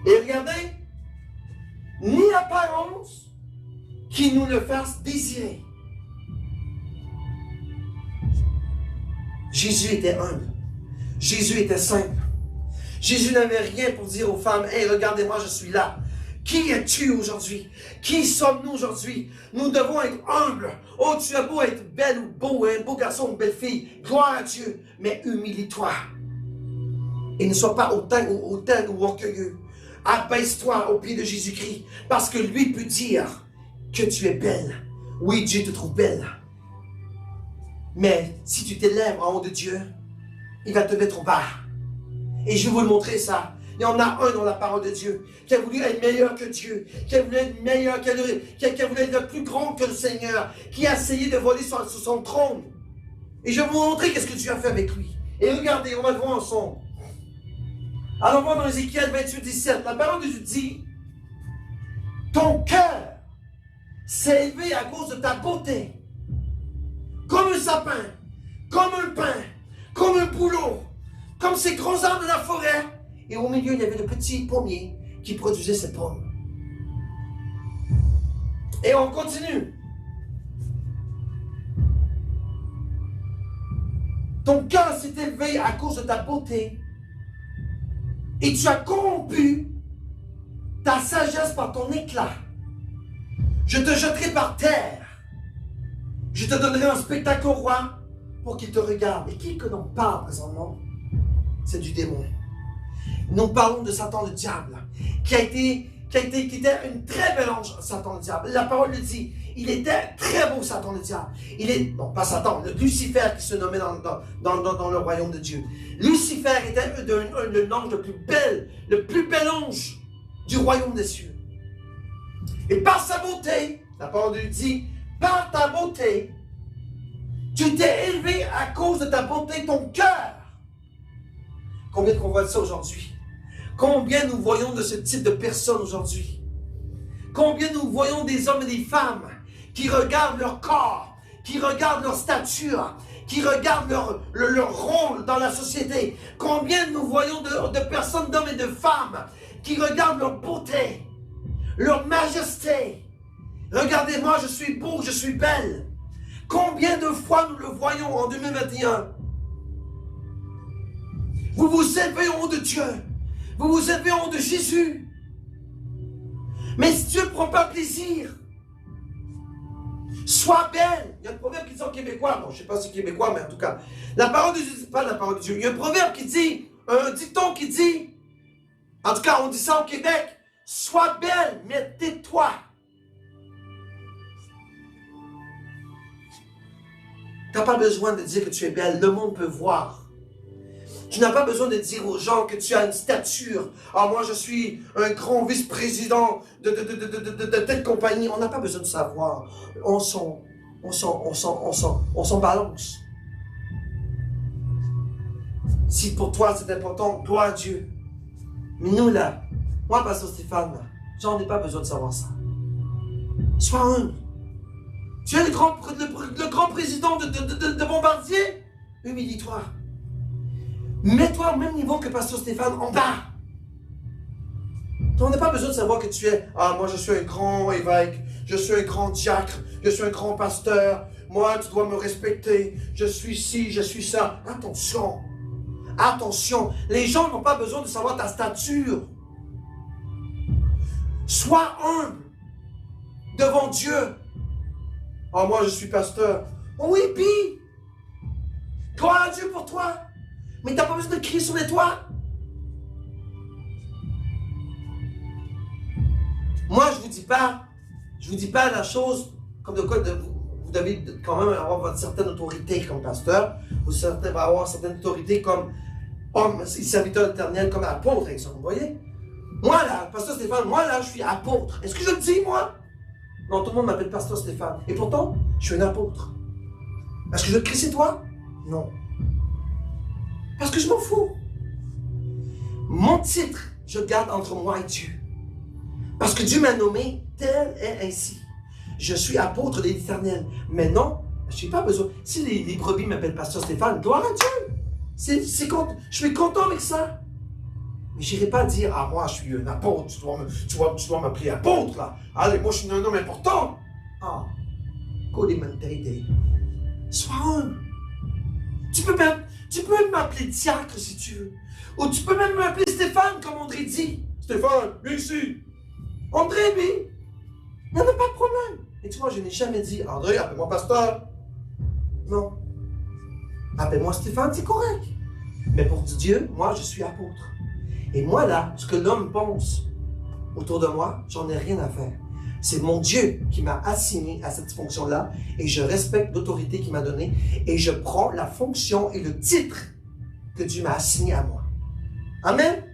Et regardez, ni apparence qui nous le fasse désirer. Jésus était humble. Jésus était simple. Jésus n'avait rien pour dire aux femmes, « Hey, regardez-moi, je suis là. » Qui es-tu aujourd'hui? Qui sommes-nous aujourd'hui? Nous devons être humbles. Oh, tu as beau être belle ou beau, un beau garçon ou belle fille. Gloire à Dieu. Mais humilie-toi. Et ne sois pas hautain ou orgueilleux. Abaisse-toi au pied de Jésus-Christ. Parce que lui peut dire que tu es belle. Oui, Dieu te trouve belle. Mais si tu t'élèves en haut de Dieu, il va te mettre au bas. Et je vais vous le montrer ça. Il y en a un dans la parole de Dieu qui a voulu être meilleur que Dieu, qui a voulu être meilleur, qui a voulu être plus grand que le Seigneur, qui a essayé de voler sur son trône. Et je vais vous montrer qu'est-ce que Dieu a fait avec lui. Et regardez, on va le voir ensemble. Alors on va dans Ézéchiel 28, 17, la parole de Dieu dit, ton cœur s'est élevé à cause de ta beauté, comme un sapin, comme un pin, comme un bouleau, comme ces grands arbres de la forêt. Et au milieu, il y avait de petits pommiers qui produisaient ces pommes. Et on continue. Ton cœur s'est élevé à cause de ta beauté. Et tu as corrompu ta sagesse par ton éclat. Je te jetterai par terre. Je te donnerai un spectacle au roi pour qu'il te regarde. Et qui que l'on parle présentement? C'est du démon. Nous parlons de Satan le diable, qui était une très belle ange, Satan le diable. La parole le dit, il était très beau, Satan le diable. Non, pas Satan, Lucifer qui se nommait dans le royaume de Dieu. Lucifer était l'ange le plus bel ange du royaume des cieux. Et par sa beauté, la parole lui dit, par ta beauté, tu t'es élevé à cause de ta beauté, ton cœur. Combien qu'on voit de ça aujourd'hui? Combien nous voyons de ce type de personnes aujourd'hui? Combien nous voyons des hommes et des femmes qui regardent leur corps, qui regardent leur stature, qui regardent leur rôle dans la société? Combien nous voyons de personnes, d'hommes et de femmes qui regardent leur beauté, leur majesté? Regardez-moi, je suis beau, je suis belle. Combien de fois nous le voyons en 2021? Vous vous élevez en haut de Dieu. Vous vous élevez en haut de Jésus. Mais si Dieu ne prend pas plaisir, sois belle. Il y a un proverbe qui dit en québécois, bon, je ne sais pas si c'est québécois, mais en tout cas, la parole de Dieu, c'est pas la parole de Dieu. Il y a un proverbe qui dit, un dicton qui dit, en tout cas, on dit ça au Québec, sois belle, mais tais-toi. Tu n'as pas besoin de dire que tu es belle, le monde peut voir. Tu n'as pas besoin de dire aux gens que tu as une stature. Ah, moi, je suis un grand vice-président de telle compagnie. On n'a pas besoin de savoir. On s'en balance. Si pour toi c'est important, gloire à Dieu. Mais nous là, moi, Pasteur Stéphane, j'en ai pas besoin de savoir ça. Sois humble. Tu es le grand président de Bombardier. Humilie-toi. Mets-toi au même niveau que Pasteur Stéphane en bas. On n'a pas besoin de savoir que tu es, ah, moi je suis un grand évêque, je suis un grand diacre, je suis un grand pasteur, moi tu dois me respecter, je suis ci, je suis ça. Attention, attention, les gens n'ont pas besoin de savoir ta stature. Sois humble devant Dieu. Ah, moi je suis pasteur. Oh oui, puis, gloire à Dieu pour toi. Mais tu n'as pas besoin de crier sur les toits. Moi, je vous dis pas la chose comme de quoi vous devez quand même avoir votre certaine autorité comme pasteur, vous devez avoir certaine autorité comme homme, serviteur éternel, comme apôtre, exemple. Vous voyez? Moi là, pasteur Stéphane, moi là, je suis apôtre. Est-ce que je le dis, moi? Non, tout le monde m'appelle pasteur Stéphane. Et pourtant, je suis un apôtre. Est-ce que je le crie, c'est toi? Non. Parce que je m'en fous. Mon titre, je le garde entre moi et Dieu. Parce que Dieu m'a nommé tel est ainsi. Je suis apôtre de l'Éternel. Mais non, je n'ai pas besoin. Si les brebis m'appellent pasteur Stéphane, gloire à Dieu. Je suis content avec ça. Mais je n'irai pas dire, ah, moi, je suis un apôtre. Tu dois m'appeler apôtre, là. Allez, moi, je suis un homme important. Ah, mentalité. Sois humble. Tu peux même m'appeler diacre si tu veux. Ou tu peux même m'appeler Stéphane, comme André dit. Stéphane, viens ici. André, mais il n'y en a pas de problème. Et tu vois, je n'ai jamais dit, André, appelle-moi pasteur. Non. Appelle-moi Stéphane, c'est correct. Mais pour Dieu, moi, je suis apôtre. Et moi, là, ce que l'homme pense autour de moi, j'en ai rien à faire. C'est mon Dieu qui m'a assigné à cette fonction-là et je respecte l'autorité qu'il m'a donnée et je prends la fonction et le titre que Dieu m'a assigné à moi. Amen.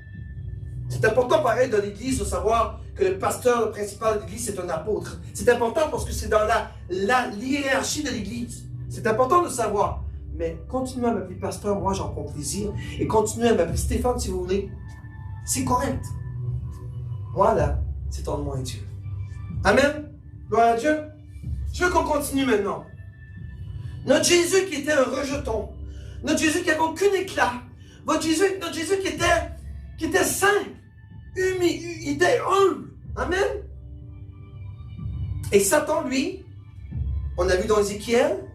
C'est important, pareil, dans l'Église, de savoir que le pasteur principal de l'Église, c'est un apôtre. C'est important parce que c'est dans la hiérarchie de l'Église. C'est important de savoir. Mais continuez à m'appeler pasteur, moi j'en prends plaisir. Et continuez à m'appeler Stéphane si vous voulez. C'est correct. Moi là, c'est entre moi et Dieu. Amen. Gloire à Dieu. Je veux qu'on continue maintenant. Notre Jésus qui était un rejeton. Notre Jésus qui n'avait aucun éclat. Notre Jésus qui était simple. Il était humble. Amen. Et Satan, lui, on a vu dans Ézéchiel,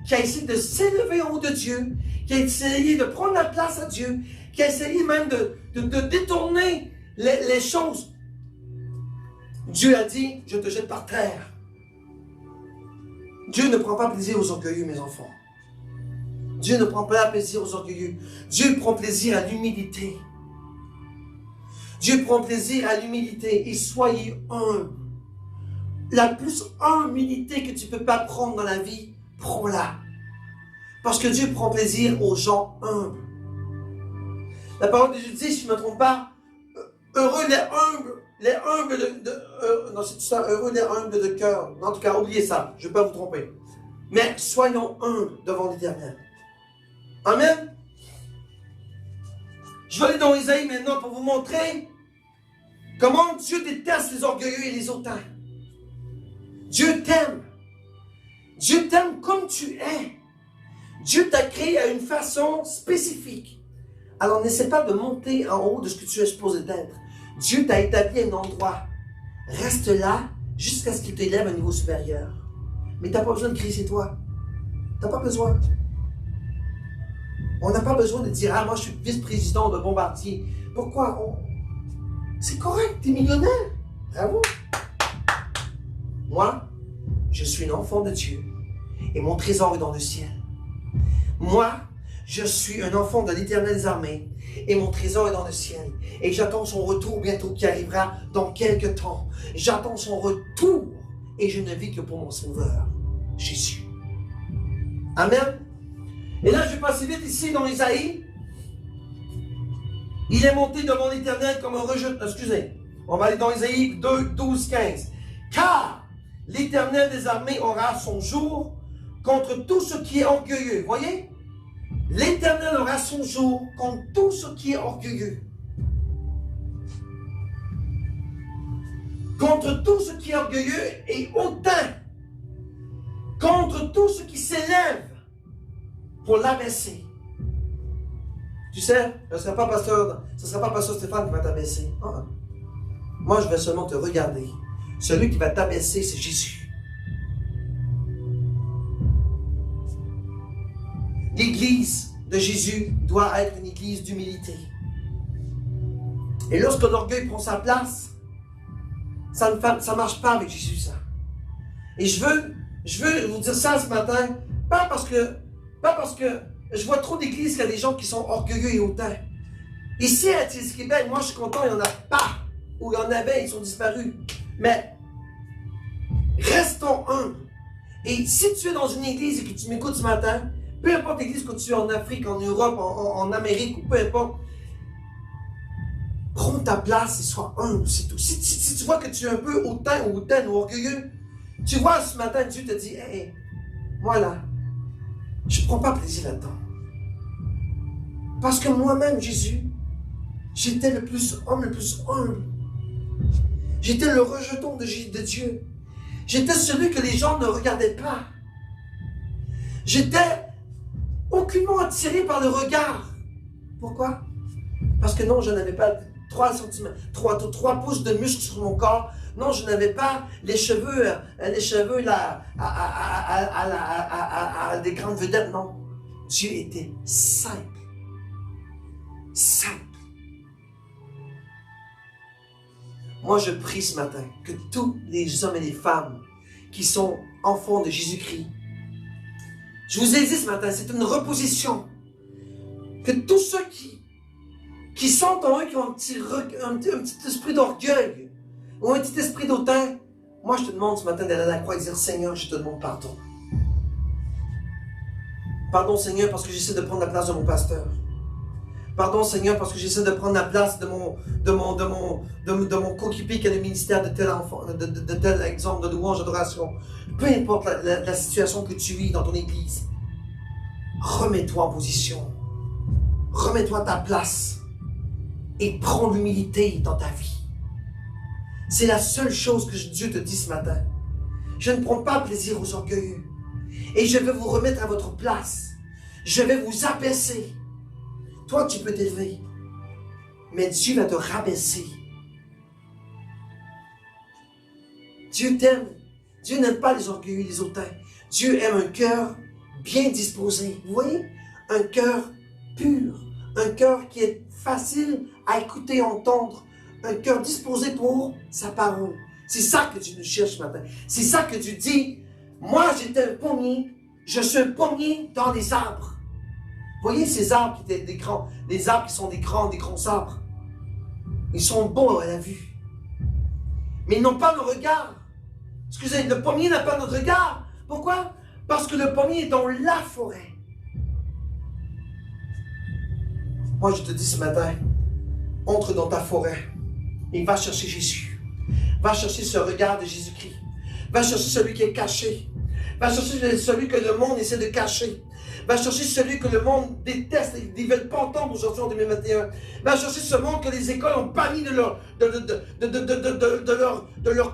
qui a essayé de s'élever en haut de Dieu, qui a essayé de prendre la place à Dieu, qui a essayé même de détourner les choses. Dieu a dit, je te jette par terre. Dieu ne prend pas plaisir aux orgueilleux, mes enfants. Dieu ne prend pas plaisir aux orgueilleux. Dieu prend plaisir à l'humilité. Dieu prend plaisir à l'humilité. Et soyez humbles. La plus humilité que tu ne peux pas prendre dans la vie, prends-la. Parce que Dieu prend plaisir aux gens humbles. La parole de Dieu dit, si je ne me trompe pas, heureux les humbles non, c'est tout ça, heureux les humbles de cœur. En tout cas, oubliez ça, je ne vais pas vous tromper. Mais soyons humbles devant l'Éternel. Amen. Je vais aller dans Isaïe maintenant pour vous montrer comment Dieu déteste les orgueilleux et les hautains. Dieu t'aime. Dieu t'aime comme tu es. Dieu t'a créé à une façon spécifique. Alors n'essaie pas de monter en haut de ce que tu es supposé d'être. Dieu t'a établi à un endroit. Reste là jusqu'à ce qu'il t'élève à un niveau supérieur. Mais tu n'as pas besoin de crier, c'est toi. Tu n'as pas besoin. On n'a pas besoin de dire, ah, moi je suis vice-président de Bombardier. Pourquoi? C'est correct, tu es millionnaire. Bravo. Moi, je suis un enfant de Dieu. Et mon trésor est dans le ciel. Moi, je suis un enfant de l'Éternel des armées. Et mon trésor est dans le ciel. Et j'attends son retour bientôt qui arrivera dans quelques temps. J'attends son retour. Et je ne vis que pour mon Sauveur, Jésus. Amen. Et là, je vais passer vite ici dans Isaïe Il est monté devant l'Éternel comme un rejeton. Excusez. On va aller dans Isaïe 2, 12, 15. Car l'Éternel des armées aura son jour contre tout ce qui est orgueilleux. Voyez? L'Éternel aura son jour contre tout ce qui est orgueilleux. Contre tout ce qui est orgueilleux et hautain. Contre tout ce qui s'élève pour l'abaisser. Tu sais, ce ne sera pas pasteur Stéphane qui va t'abaisser. Ah. Moi, je vais seulement te regarder. Celui qui va t'abaisser, c'est Jésus. L'église de Jésus doit être une église d'humilité. Et lorsque l'orgueil prend sa place, ça ne marche pas avec Jésus, ça. Et je veux vous dire ça ce matin, pas parce que je vois trop d'églises qu'il y a des gens qui sont orgueilleux et hautains. Ici, à Tilly Québec, moi je suis content, il n'y en a pas. Ou il y en avait, ils sont disparus. Mais restons humbles. Et si tu es dans une église et que tu m'écoutes ce matin, peu importe l'église que tu es en Afrique, en Europe, en Amérique, ou peu importe, prends ta place et sois humble, c'est tout. Si tu vois que tu es un peu hautain ou hautaine ou orgueilleux, tu vois ce matin, Dieu te dit, hey, moi là, je ne prends pas plaisir là-dedans. Parce que moi-même, Jésus, j'étais le plus homme, le plus humble. J'étais le rejeton de Dieu. J'étais celui que les gens ne regardaient pas. J'étais aucunement attiré par le regard. Pourquoi? Parce que non, je n'avais pas 3 pouces de muscles sur mon corps. Non, je n'avais pas les cheveux là, à des grandes vedettes. Non, Dieu était simple. Simple. Moi, je prie ce matin que tous les hommes et les femmes qui sont enfants de Jésus-Christ, je vous ai dit ce matin, c'est une reposition, que tous ceux qui sont en eux, qui ont un petit esprit d'orgueil, ou un petit esprit d'autant, moi je te demande ce matin d'aller à la croix et dire, Seigneur, je te demande pardon. Pardon, Seigneur, parce que j'essaie de prendre la place de mon pasteur. Pardon, Seigneur, parce que j'essaie de prendre la place de mon coéquipier qui a le ministère de tel enfant, de tel exemple de louange, d'adoration. Peu importe la situation que tu vis dans ton église, remets-toi en position. Remets-toi à ta place et prends l'humilité dans ta vie. C'est la seule chose que Dieu te dit ce matin. Je ne prends pas plaisir aux orgueilleux. Et je vais vous remettre à votre place. Je vais vous abaisser. Toi, tu peux t'élever. Mais Dieu va te rabaisser. Dieu t'aime. Dieu n'aime pas les orgueilleux et les hautains. Dieu aime un cœur bien disposé. Vous voyez? Un cœur pur. Un cœur qui est facile à écouter et entendre. Un cœur disposé pour sa parole. C'est ça que Dieu nous cherche ce matin. C'est ça que Dieu dit. Moi, j'étais un pommier. Je suis un pommier dans les arbres. Vous voyez ces arbres qui étaient des grands, les arbres qui sont des grands arbres. Ils sont beaux à la vue. Mais ils n'ont pas le regard. Excusez, le pommier n'a pas notre regard. Pourquoi? Parce que le pommier est dans la forêt. Moi, je te dis ce matin, entre dans ta forêt et va chercher Jésus. Va chercher ce regard de Jésus-Christ. Va chercher celui qui est caché. Va chercher celui que le monde essaie de cacher. Va chercher celui que le monde déteste et ils ne veulent pas entendre aujourd'hui en 2021. Va chercher ce monde que les écoles ont banni de leur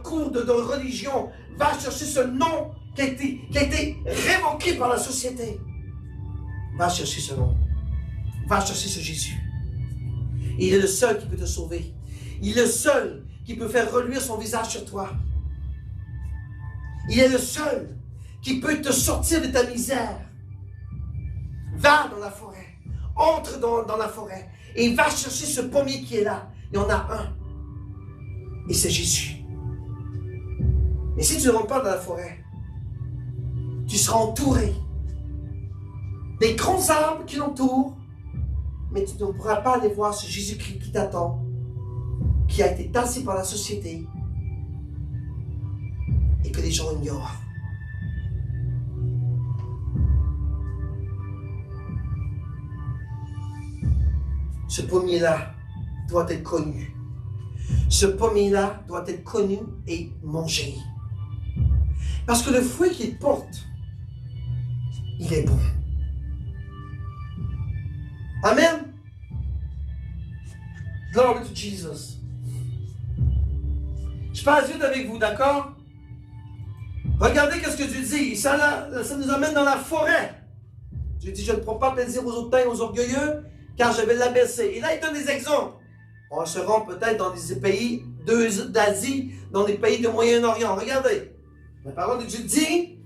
cours de religion. Va chercher ce nom qui a été révoqué par la société. Va chercher ce nom. Va chercher ce Jésus. Il est le seul qui peut te sauver. Il est le seul qui peut faire reluire son visage sur toi. Il est le seul qui peut te sortir de ta misère. Va dans la forêt, entre dans la forêt et va chercher ce pommier qui est là. Il y en a un. Et c'est Jésus. Mais si tu ne rentres pas dans la forêt, tu seras entouré des grands arbres qui l'entourent, mais tu ne pourras pas aller voir ce Jésus-Christ qui t'attend, qui a été tassé par la société et que les gens ignorent. Ce pommier-là doit être connu. Ce pommier-là doit être connu et mangé. Parce que le fruit qu'il porte, il est bon. Amen. Glory to Jesus. Je passe vite avec vous, d'accord? Regardez ce que Dieu dit. Ça nous amène dans la forêt. Dieu dit, je ne prends pas plaisir aux hautains et aux orgueilleux, car je vais l'abaisser. Et là, il donne des exemples. On se rend peut-être dans des pays d'Asie, dans des pays de Moyen-Orient. Regardez. La parole de Dieu dit,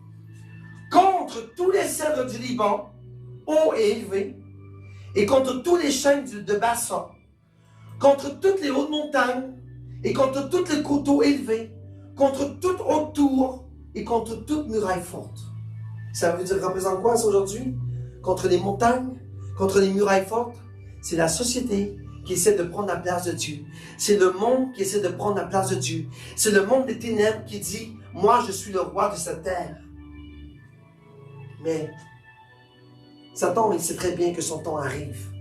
contre tous les cèdres du Liban, hauts et élevés, et contre tous les chênes de Bassan, contre toutes les hautes montagnes, et contre tous les coteaux élevés, contre toute haute tour, et contre toute muraille forte. Ça veut dire, représente quoi ça aujourd'hui? Contre les montagnes, contre les murailles fortes, c'est la société qui essaie de prendre la place de Dieu. C'est le monde qui essaie de prendre la place de Dieu. C'est le monde des ténèbres qui dit, moi je suis le roi de cette terre. Mais Satan, il sait très bien que son temps arrive.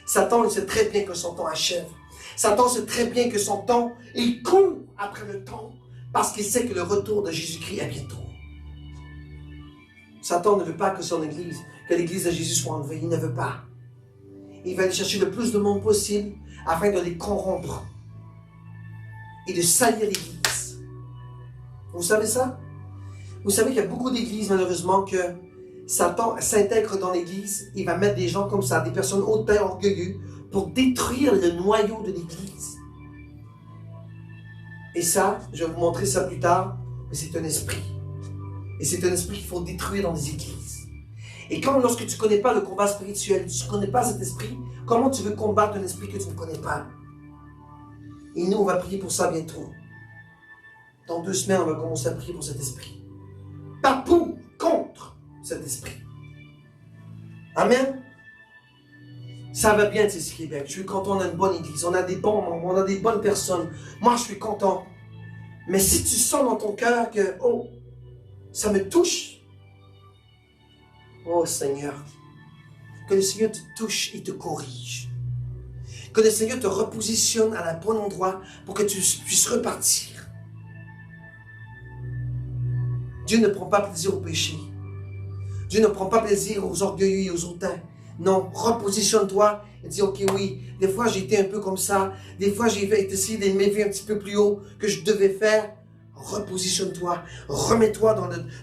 Satan, il sait très bien que son temps achève. Satan sait très bien que son temps, il court après le temps parce qu'il sait que le retour de Jésus-Christ est bientôt. Satan ne veut pas que son Église, que l'Église de Jésus soit enlevée. Il ne veut pas. Il va aller chercher le plus de monde possible afin de les corrompre et de salir l'Église. Vous savez ça? Vous savez qu'il y a beaucoup d'églises, malheureusement, que Satan s'intègre dans l'Église. Il va mettre des gens comme ça, des personnes hautaines, orgueilleux, pour détruire le noyau de l'Église. Et ça, je vais vous montrer ça plus tard, mais c'est un esprit. Et c'est un esprit qu'il faut détruire dans les églises. Et lorsque tu ne connais pas le combat spirituel, tu ne connais pas cet esprit, comment tu veux combattre un esprit que tu ne connais pas? Et nous, on va prier pour ça bientôt. Dans 2 semaines, on va commencer à prier pour cet esprit. Pas pour, contre cet esprit. Amen. Ça va bien, ici, Québec. Je suis content, on a une bonne église, on a des bons membres, on a des bonnes personnes. Moi, je suis content. Mais si tu sens dans ton cœur que, oh, ça me touche. Oh Seigneur, que le Seigneur te touche et te corrige. Que le Seigneur te repositionne à la bon endroit pour que tu puisses repartir. Dieu ne prend pas plaisir au péché. Dieu ne prend pas plaisir aux orgueilleux et aux hautains. Non, repositionne-toi et dis, ok, oui, des fois j'ai été un peu comme ça, des fois j'ai essayé de m'élever un petit peu plus haut que je devais faire. Repositionne-toi, remets-toi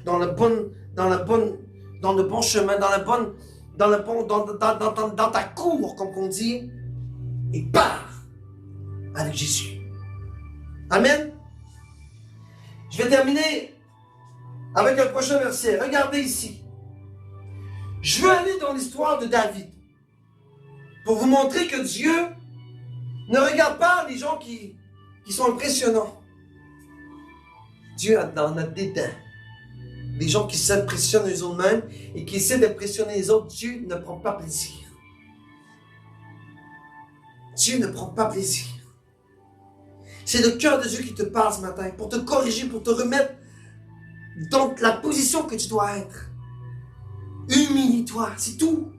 dans le bon chemin, dans ta cour, comme on dit, et pars avec Jésus. Amen. Je vais terminer avec un prochain verset. Regardez ici. Je veux aller dans l'histoire de David pour vous montrer que Dieu ne regarde pas les gens qui sont impressionnants. Dieu en a dédain. Les gens qui s'impressionnent eux-mêmes et qui essaient d'impressionner les autres, Dieu ne prend pas plaisir. Dieu ne prend pas plaisir. C'est le cœur de Dieu qui te parle ce matin pour te corriger, pour te remettre dans la position que tu dois être. Humilie-toi, c'est tout.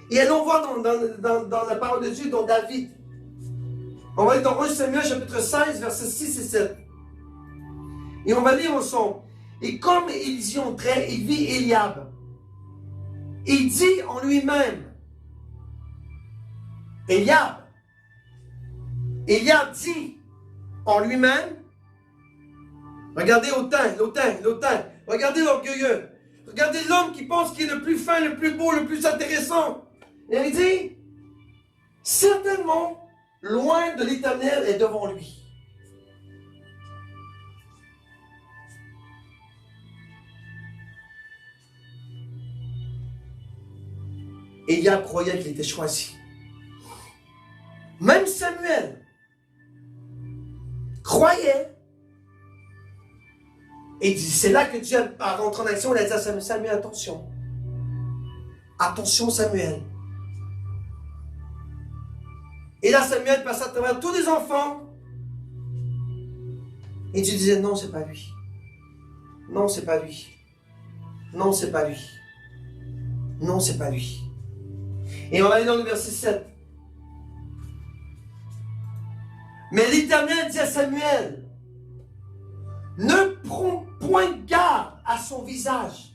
Et allons voir dans la parole de Dieu, dans David. On va aller dans 1 Samuel chapitre 16, versets 6 et 7. Et on va lire ensemble. Et comme ils y entraient, il vit Eliab. Il dit en lui-même, Eliab dit en lui-même, regardez l'autain, regardez l'orgueilleux, regardez l'homme qui pense qu'il est le plus fin, le plus beau, le plus intéressant. Et il dit, certainement, loin de l'Éternel est devant lui. Eliab croyait qu'il était choisi. Même Samuel croyait. Et c'est là que Dieu a rentré en action. Il a dit à Samuel, Samuel, attention. Attention, Samuel. Et là, Samuel passa à travers tous les enfants. Et Dieu disait, non, c'est pas lui. Non, c'est pas lui. Non, c'est pas lui. Non, c'est pas lui. Et on va aller dans le verset 7. Mais l'Éternel dit à Samuel, ne prends point garde à son visage,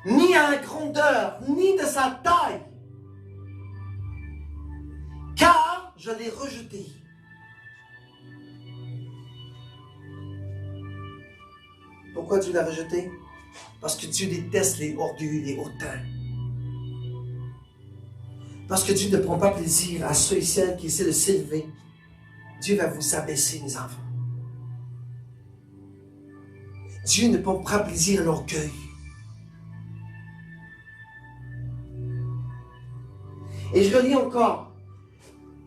ni à la grandeur, ni de sa taille, car je l'ai rejeté. Pourquoi Dieu l'a rejeté? Parce que Dieu déteste les orgueilleux, les hautains. Parce que Dieu ne prend pas plaisir à ceux et celles qui essaient de s'élever. Dieu va vous abaisser, mes enfants. Dieu ne prend pas plaisir à l'orgueil. Et je relis encore.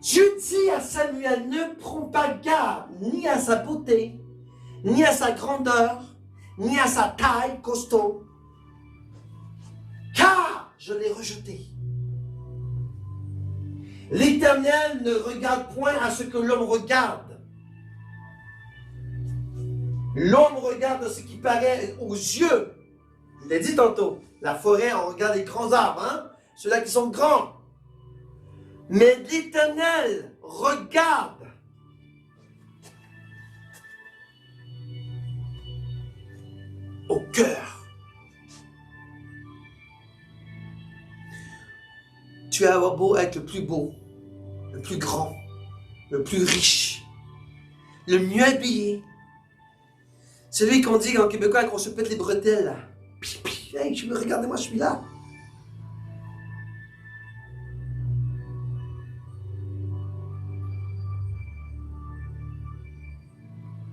Dieu dit à Samuel, ne prends pas garde ni à sa beauté, ni à sa grandeur, ni à sa taille costaud, car je l'ai rejeté. L'Éternel ne regarde point à ce que l'homme regarde. L'homme regarde ce qui paraît aux yeux. Je l'ai dit tantôt, la forêt, on regarde les grands arbres, hein? Ceux-là qui sont grands. Mais l'Éternel regarde au cœur. Tu as beau être le plus beau, le plus grand, le plus riche, le mieux habillé. Celui qu'on dit en québécois qu'on se pète les bretelles. Là. Hey, regardez-moi, je suis là.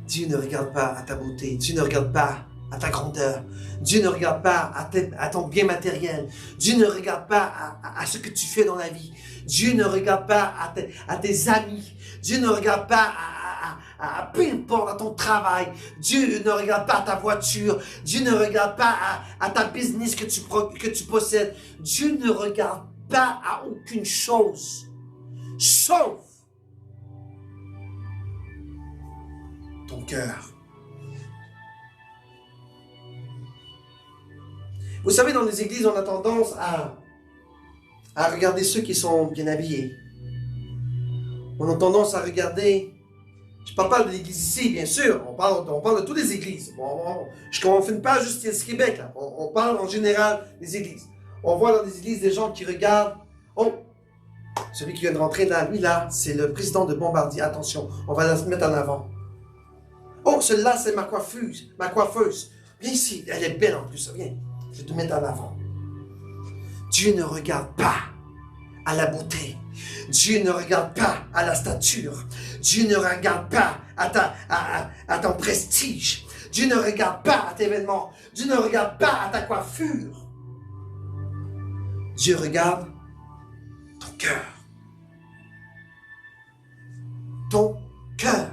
Dieu ne regarde pas à ta beauté. Dieu ne regarde pas à ta grandeur. Dieu ne regarde pas à ton bien matériel. Dieu ne regarde pas à ce que tu fais dans la vie. Dieu ne regarde pas à tes amis. Dieu ne regarde pas peu importe à ton travail. Dieu ne regarde pas à ta voiture. Dieu ne regarde pas à ta business que tu possèdes. Dieu ne regarde pas à aucune chose. Sauf ton cœur. Vous savez, dans les églises, on a tendance à regarder ceux qui sont bien habillés. On a tendance à regarder... Je ne parle pas de l'église ici, bien sûr. On parle de toutes les églises. On ne fait pas juste ici Québec. Là. On parle en général des églises. On voit dans les églises des gens qui regardent... Oh, celui qui vient de rentrer là, lui là, c'est le président de Bombardier. Attention, on va la mettre en avant. Oh, celle-là, c'est ma coiffeuse. Viens ici, elle est belle en plus. Viens, je vais te mettre en avant. Dieu ne regarde pas à la beauté. Dieu ne regarde pas à la stature. Dieu ne regarde pas à ton prestige. Dieu ne regarde pas à tes vêtements. Dieu ne regarde pas à ta coiffure. Dieu regarde ton cœur. Ton cœur.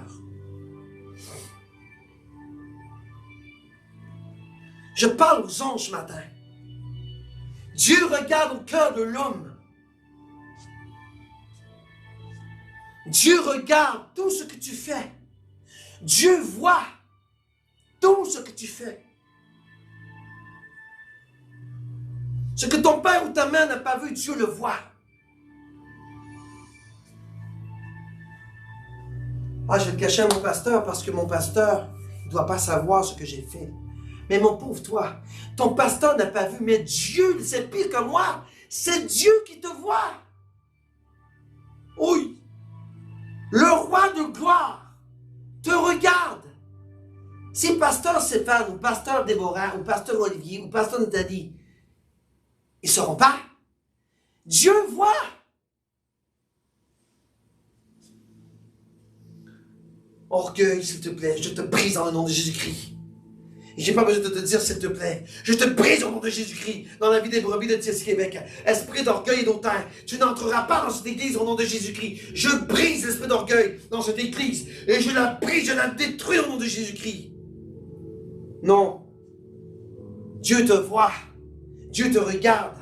Je parle aux anges ce matin. Dieu regarde au cœur de l'homme. Dieu regarde tout ce que tu fais. Dieu voit tout ce que tu fais. Ce que ton père ou ta mère n'a pas vu, Dieu le voit. Ah, je vais le cacher à mon pasteur parce que mon pasteur ne doit pas savoir ce que j'ai fait. Mais mon pauvre toi, ton pasteur n'a pas vu, mais Dieu, c'est pire que moi. C'est Dieu qui te voit. Oui. Le roi de gloire te regarde. Si pasteur Stéphane, ou pasteur Déborah, ou pasteur Olivier, ou pasteur Nathalie, ils ne sauront pas. Dieu voit. Orgueil, s'il te plaît, je te prie dans le nom de Jésus-Christ. Et j'ai pas besoin de te dire, s'il te plaît, je te brise au nom de Jésus-Christ dans la vie des brebis de TS Québec. Esprit d'orgueil et d'autant, tu n'entreras pas dans cette église au nom de Jésus-Christ. Je brise l'esprit d'orgueil dans cette église et je la brise, je la détruis au nom de Jésus-Christ. Non. Dieu te voit. Dieu te regarde.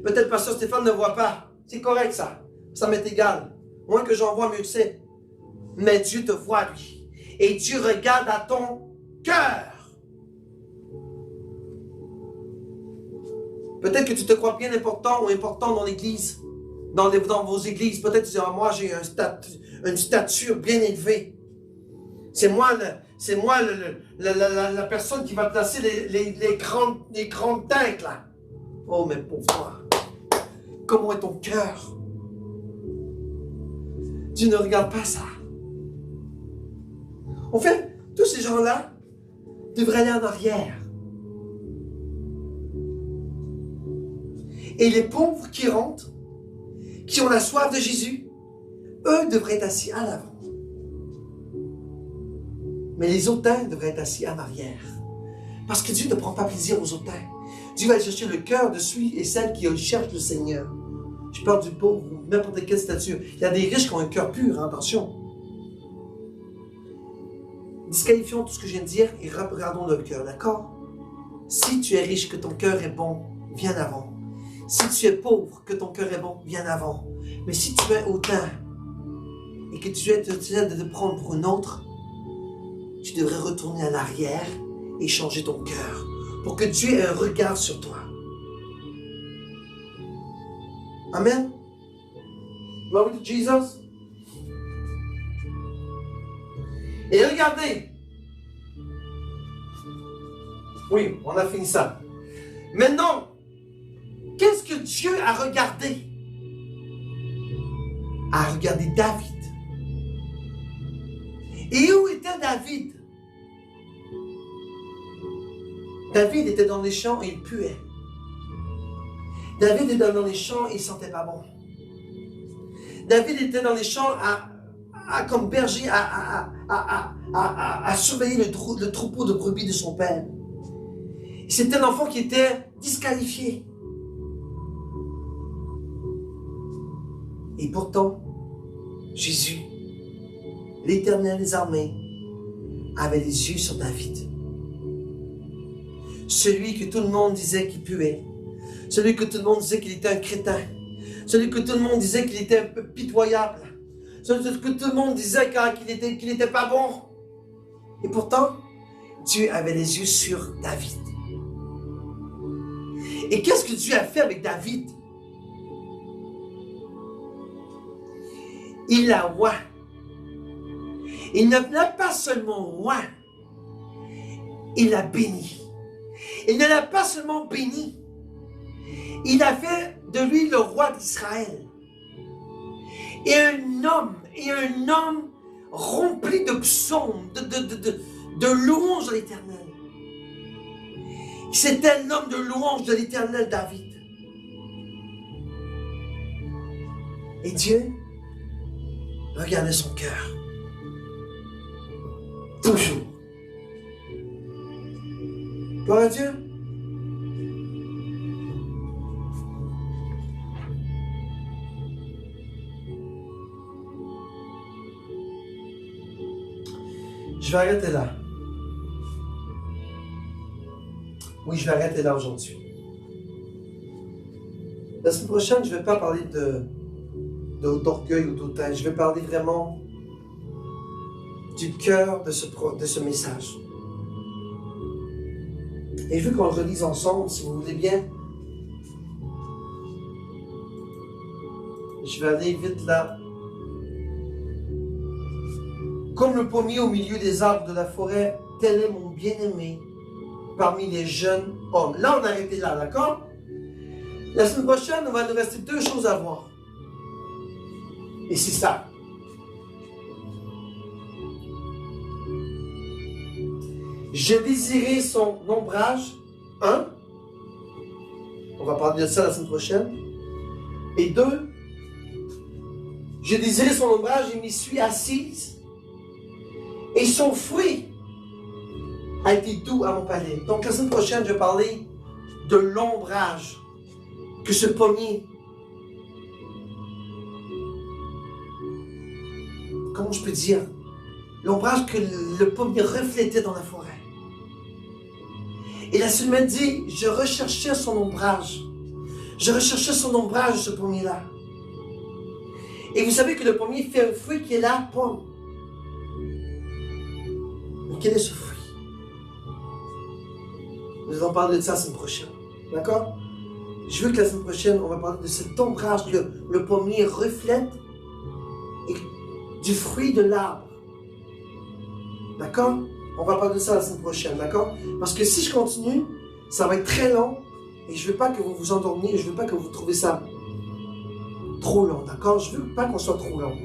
Peut-être pasteur Stéphane ne voit pas. C'est correct ça. Ça m'est égal. Moins que j'en vois, mieux que c'est. Mais Dieu te voit, lui. Et Dieu regarde à ton cœur. Peut-être que tu te crois bien important ou important dans l'église, dans vos églises. Peut-être que moi, j'ai une stature bien élevée. C'est moi, la personne qui va placer les grandes têtes, là. Oh, mais pour toi, comment est ton cœur? Dieu ne regarde pas ça. En fait, tous ces gens-là devraient aller en arrière. Et les pauvres qui rentrent, qui ont la soif de Jésus, eux devraient être assis à l'avant. Mais les hautains devraient être assis en arrière. Parce que Dieu ne prend pas plaisir aux hautains. Dieu va aller chercher le cœur de celui et celle qui cherchent le Seigneur. Je parle du pauvre ou n'importe quelle stature. Il y a des riches qui ont un cœur pur, hein, attention. Disqualifions tout ce que je viens de dire et regardons le cœur, d'accord? Si tu es riche, que ton cœur est bon, viens avant. Si tu es pauvre, que ton cœur est bon, viens avant. Mais si tu es hautain et que tu essaies de te prendre pour une autre, tu devrais retourner à l'arrière et changer ton cœur pour que Dieu ait un regard sur toi. Amen. Glory to Jesus. Et regardez. Oui, on a fini ça. Maintenant, qu'est-ce que Dieu a regardé? A regardé David. Et où était David? David était dans les champs et il puait. David était dans les champs et il ne sentait pas bon. David était dans les champs comme berger à surveiller le troupeau de brebis de son père. C'était un enfant qui était disqualifié. Et pourtant, Jésus, l'Éternel des armées, avait les yeux sur David. Celui que tout le monde disait qu'il puait. Celui que tout le monde disait qu'il était un crétin. Celui que tout le monde disait qu'il était un peu pitoyable. Celui que tout le monde disait qu'il n'était pas bon. Et pourtant, Dieu avait les yeux sur David. Et qu'est-ce que Dieu a fait avec David? Il l'a roi. Il ne l'a pas seulement roi, il l'a béni. Il ne l'a pas seulement béni, il a fait de lui le roi d'Israël. Et un homme rempli de psaumes, de louanges de l'Éternel. C'était l'homme de louange de l'Éternel, David. Et Dieu regardait son cœur. Toujours. Gloire à Dieu. Je vais arrêter là. Oui, je vais arrêter là aujourd'hui. La semaine prochaine, je ne vais pas parler d'orgueil ou d'autant. Je vais parler vraiment du cœur de ce message. Et je veux qu'on le relise ensemble, si vous voulez bien. Je vais aller vite là. Comme le pommier au milieu des arbres de la forêt, tel est mon bien-aimé parmi les jeunes hommes. Là, on a arrêté là, d'accord? La semaine prochaine, il va nous rester deux choses à voir. Et c'est ça. J'ai désiré son ombrage. Un. On va parler de ça la semaine prochaine. Et deux. J'ai désiré son ombrage et m'y suis assise. Et son fruit a été doux à mon palais. Donc la semaine prochaine, je vais parler de l'ombrage que ce pommier. Comment je peux dire? L'ombrage que le pommier reflétait dans la forêt. Et la semaine dit, je recherchais son ombrage. Je recherchais son ombrage, ce pommier-là. Et vous savez que le pommier fait un fruit qui est la pomme. Mais quel est ce fruit? Nous allons parler de ça la semaine prochaine. D'accord? Je veux que la semaine prochaine, on va parler de cet ombrage que le pommier reflète et du fruit de l'arbre. D'accord? On va parler de ça la semaine prochaine, d'accord? Parce que si je continue, ça va être très long et je ne veux pas que vous vous endormiez, je ne veux pas que vous trouviez ça trop long, d'accord? Je ne veux pas qu'on soit trop long.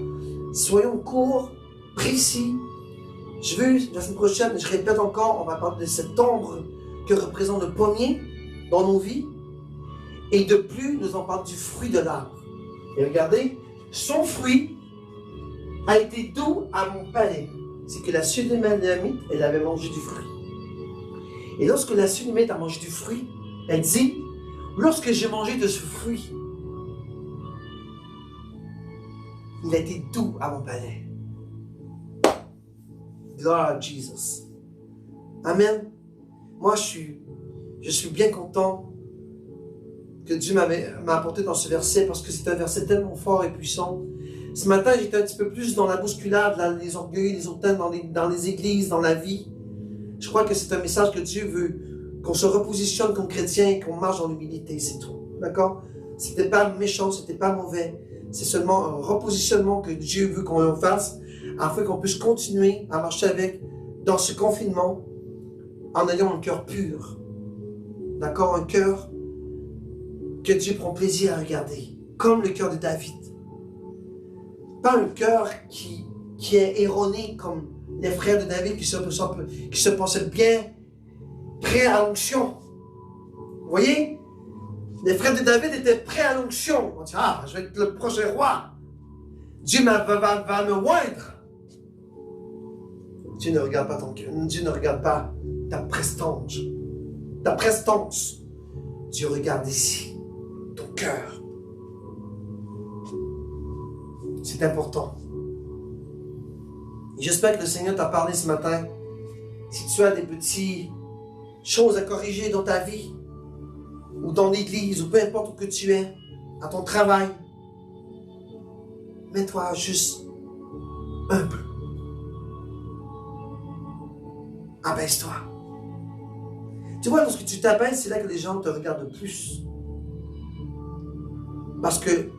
Soyons courts, précis. Je veux, la semaine prochaine, je répète encore, on va parler de cette ombre que représente le pommier dans nos vies. Et de plus, nous en parlons du fruit de l'arbre. Et regardez, son fruit a été doux à mon palais. C'est que la Sulamite, elle avait mangé du fruit. Et lorsque la Sulamite a mangé du fruit, elle dit, lorsque j'ai mangé de ce fruit, il a été doux à mon palais. Gloire à Jesus. Amen. Moi, je suis bien content que Dieu m'a apporté dans ce verset parce que c'est un verset tellement fort et puissant. Ce matin, j'étais un petit peu plus dans la bousculade, les orgueils, les hautains dans les églises, dans la vie. Je crois que c'est un message que Dieu veut qu'on se repositionne comme chrétien et qu'on marche dans l'humilité, c'est tout. D'accord? C'était pas méchant, c'était pas mauvais. C'est seulement un repositionnement que Dieu veut qu'on fasse afin qu'on puisse continuer à marcher avec dans ce confinement en ayant un cœur pur. D'accord? Un cœur que Dieu prend plaisir à regarder, comme le cœur de David. Pas un cœur qui est erroné comme les frères de David qui se pensaient bien prêts à l'onction. Vous voyez? Les frères de David étaient prêts à l'onction. On dit, ah, je vais être le prochain roi. Dieu va me oindre. Dieu ne regarde pas ton cœur. Dieu ne regarde pas ta prestance. Ta prestance. Dieu regarde ici ton cœur. C'est important. Et j'espère que le Seigneur t'a parlé ce matin. Si tu as des petites choses à corriger dans ta vie, ou dans l'église, ou peu importe où que tu es, à ton travail, mets-toi juste humble. Abaisse-toi. Tu vois, lorsque tu t'abaisses, c'est là que les gens te regardent le plus. Parce que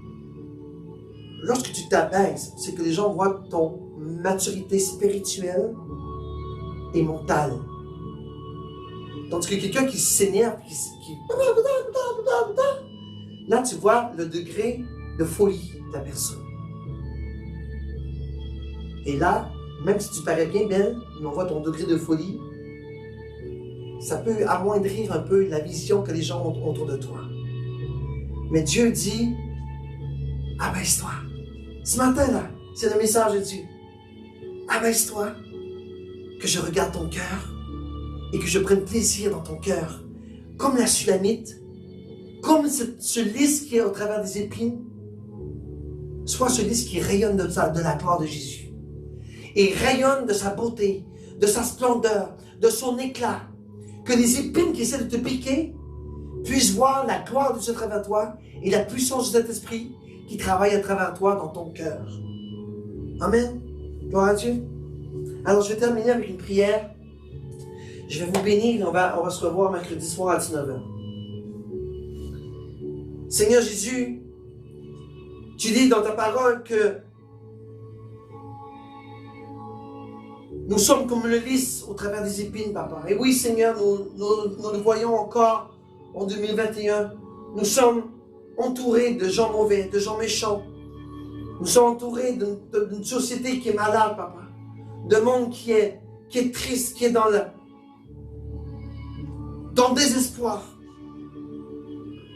lorsque tu t'abaisses, c'est que les gens voient ton maturité spirituelle et mentale. Tandis que quelqu'un qui s'énerve, là tu vois le degré de folie de la personne. Et là, même si tu parais bien belle, mais on voit ton degré de folie, ça peut amoindrir un peu la vision que les gens ont autour de toi. Mais Dieu dit, abaisse-toi. Ce matin-là, c'est le message de Dieu. Abaisse-toi, que je regarde ton cœur et que je prenne plaisir dans ton cœur. Comme la Sulamite, comme ce lys qui est au travers des épines, soit ce lys qui rayonne de la gloire de Jésus. Et rayonne de sa beauté, de sa splendeur, de son éclat. Que les épines qui essaient de te piquer puissent voir la gloire de Dieu à travers toi et la puissance de cet esprit qui travaille à travers toi dans ton cœur. Amen. Gloire à Dieu. Alors, je vais terminer avec une prière. Je vais vous bénir et on va se revoir mercredi soir à 19h. Seigneur Jésus, tu dis dans ta parole que nous sommes comme le lys au travers des épines, Papa. Et oui, Seigneur, nous le voyons encore en 2021. Nous sommes entourés de gens mauvais, de gens méchants. Nous sommes entourés d'une société qui est malade, Papa. D'un monde qui est triste, qui est dans le désespoir.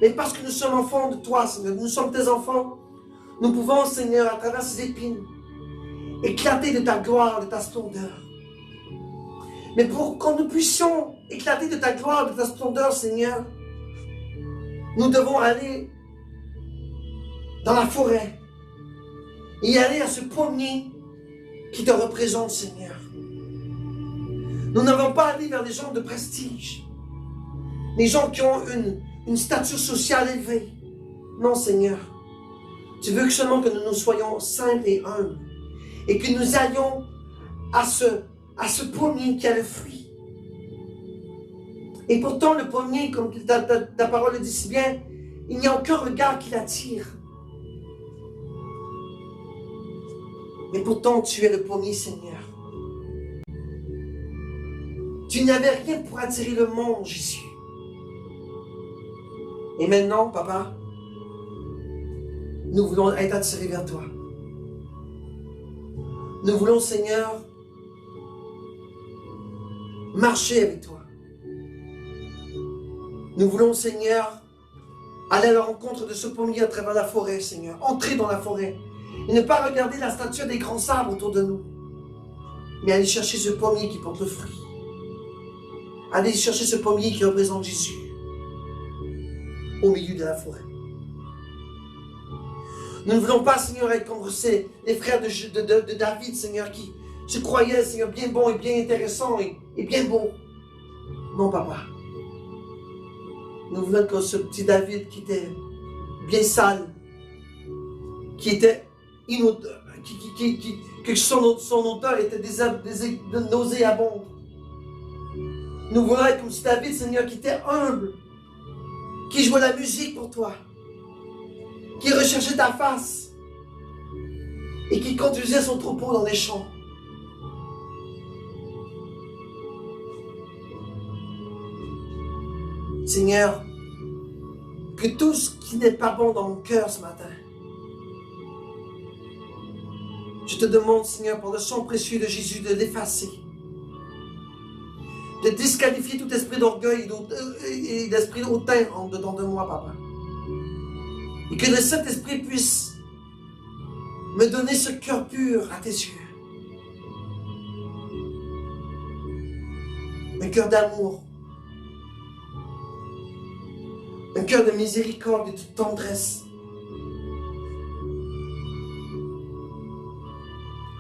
Mais parce que nous sommes enfants de toi, Seigneur, nous sommes tes enfants, nous pouvons, Seigneur, à travers ces épines, éclater de ta gloire, de ta splendeur. Mais pour que nous puissions éclater de ta gloire, de ta splendeur, Seigneur, nous devons aller dans la forêt et aller à ce pommier qui te représente, Seigneur. Nous n'avons pas à aller vers les gens de prestige, les gens qui ont une stature sociale élevée. Non, Seigneur. Tu veux seulement que nous soyons simples et humbles et que nous allions à ce pommier qui a le fruit. Et pourtant, le pommier, comme ta parole le dit si bien, Il n'y a aucun regard qui l'attire. Mais pourtant, tu es le pommier, Seigneur. Tu n'avais rien pour attirer le monde, Jésus. Et maintenant, Papa, nous voulons être attirés vers toi. Nous voulons, Seigneur, marcher avec toi. Nous voulons, Seigneur, aller à la rencontre de ce pommier à travers la forêt, Seigneur. Entrer dans la forêt. Et ne pas regarder la stature des grands arbres autour de nous. Mais aller chercher ce pommier qui porte le fruit. Aller chercher ce pommier qui représente Jésus. Au milieu de la forêt. Nous ne voulons pas, Seigneur, être comme les frères de David, Seigneur, qui se croyaient, Seigneur, bien bons et bien intéressants et bien beaux. Non, Papa. Nous voulons être comme ce petit David qui était bien sale, qui était inodore, que son odeur était nauséabonde. Nous voulons être comme ce David, Seigneur, qui était humble, qui jouait la musique pour toi, qui recherchait ta face et qui conduisait son troupeau dans les champs. Seigneur, que tout ce qui n'est pas bon dans mon cœur ce matin, je te demande, Seigneur, par le sang précieux de Jésus, de l'effacer, de disqualifier tout esprit d'orgueil et d'esprit hautain en dedans de moi, Papa. Et que le Saint-Esprit puisse me donner ce cœur pur à tes yeux. Un cœur d'amour. Un cœur de miséricorde et de tendresse.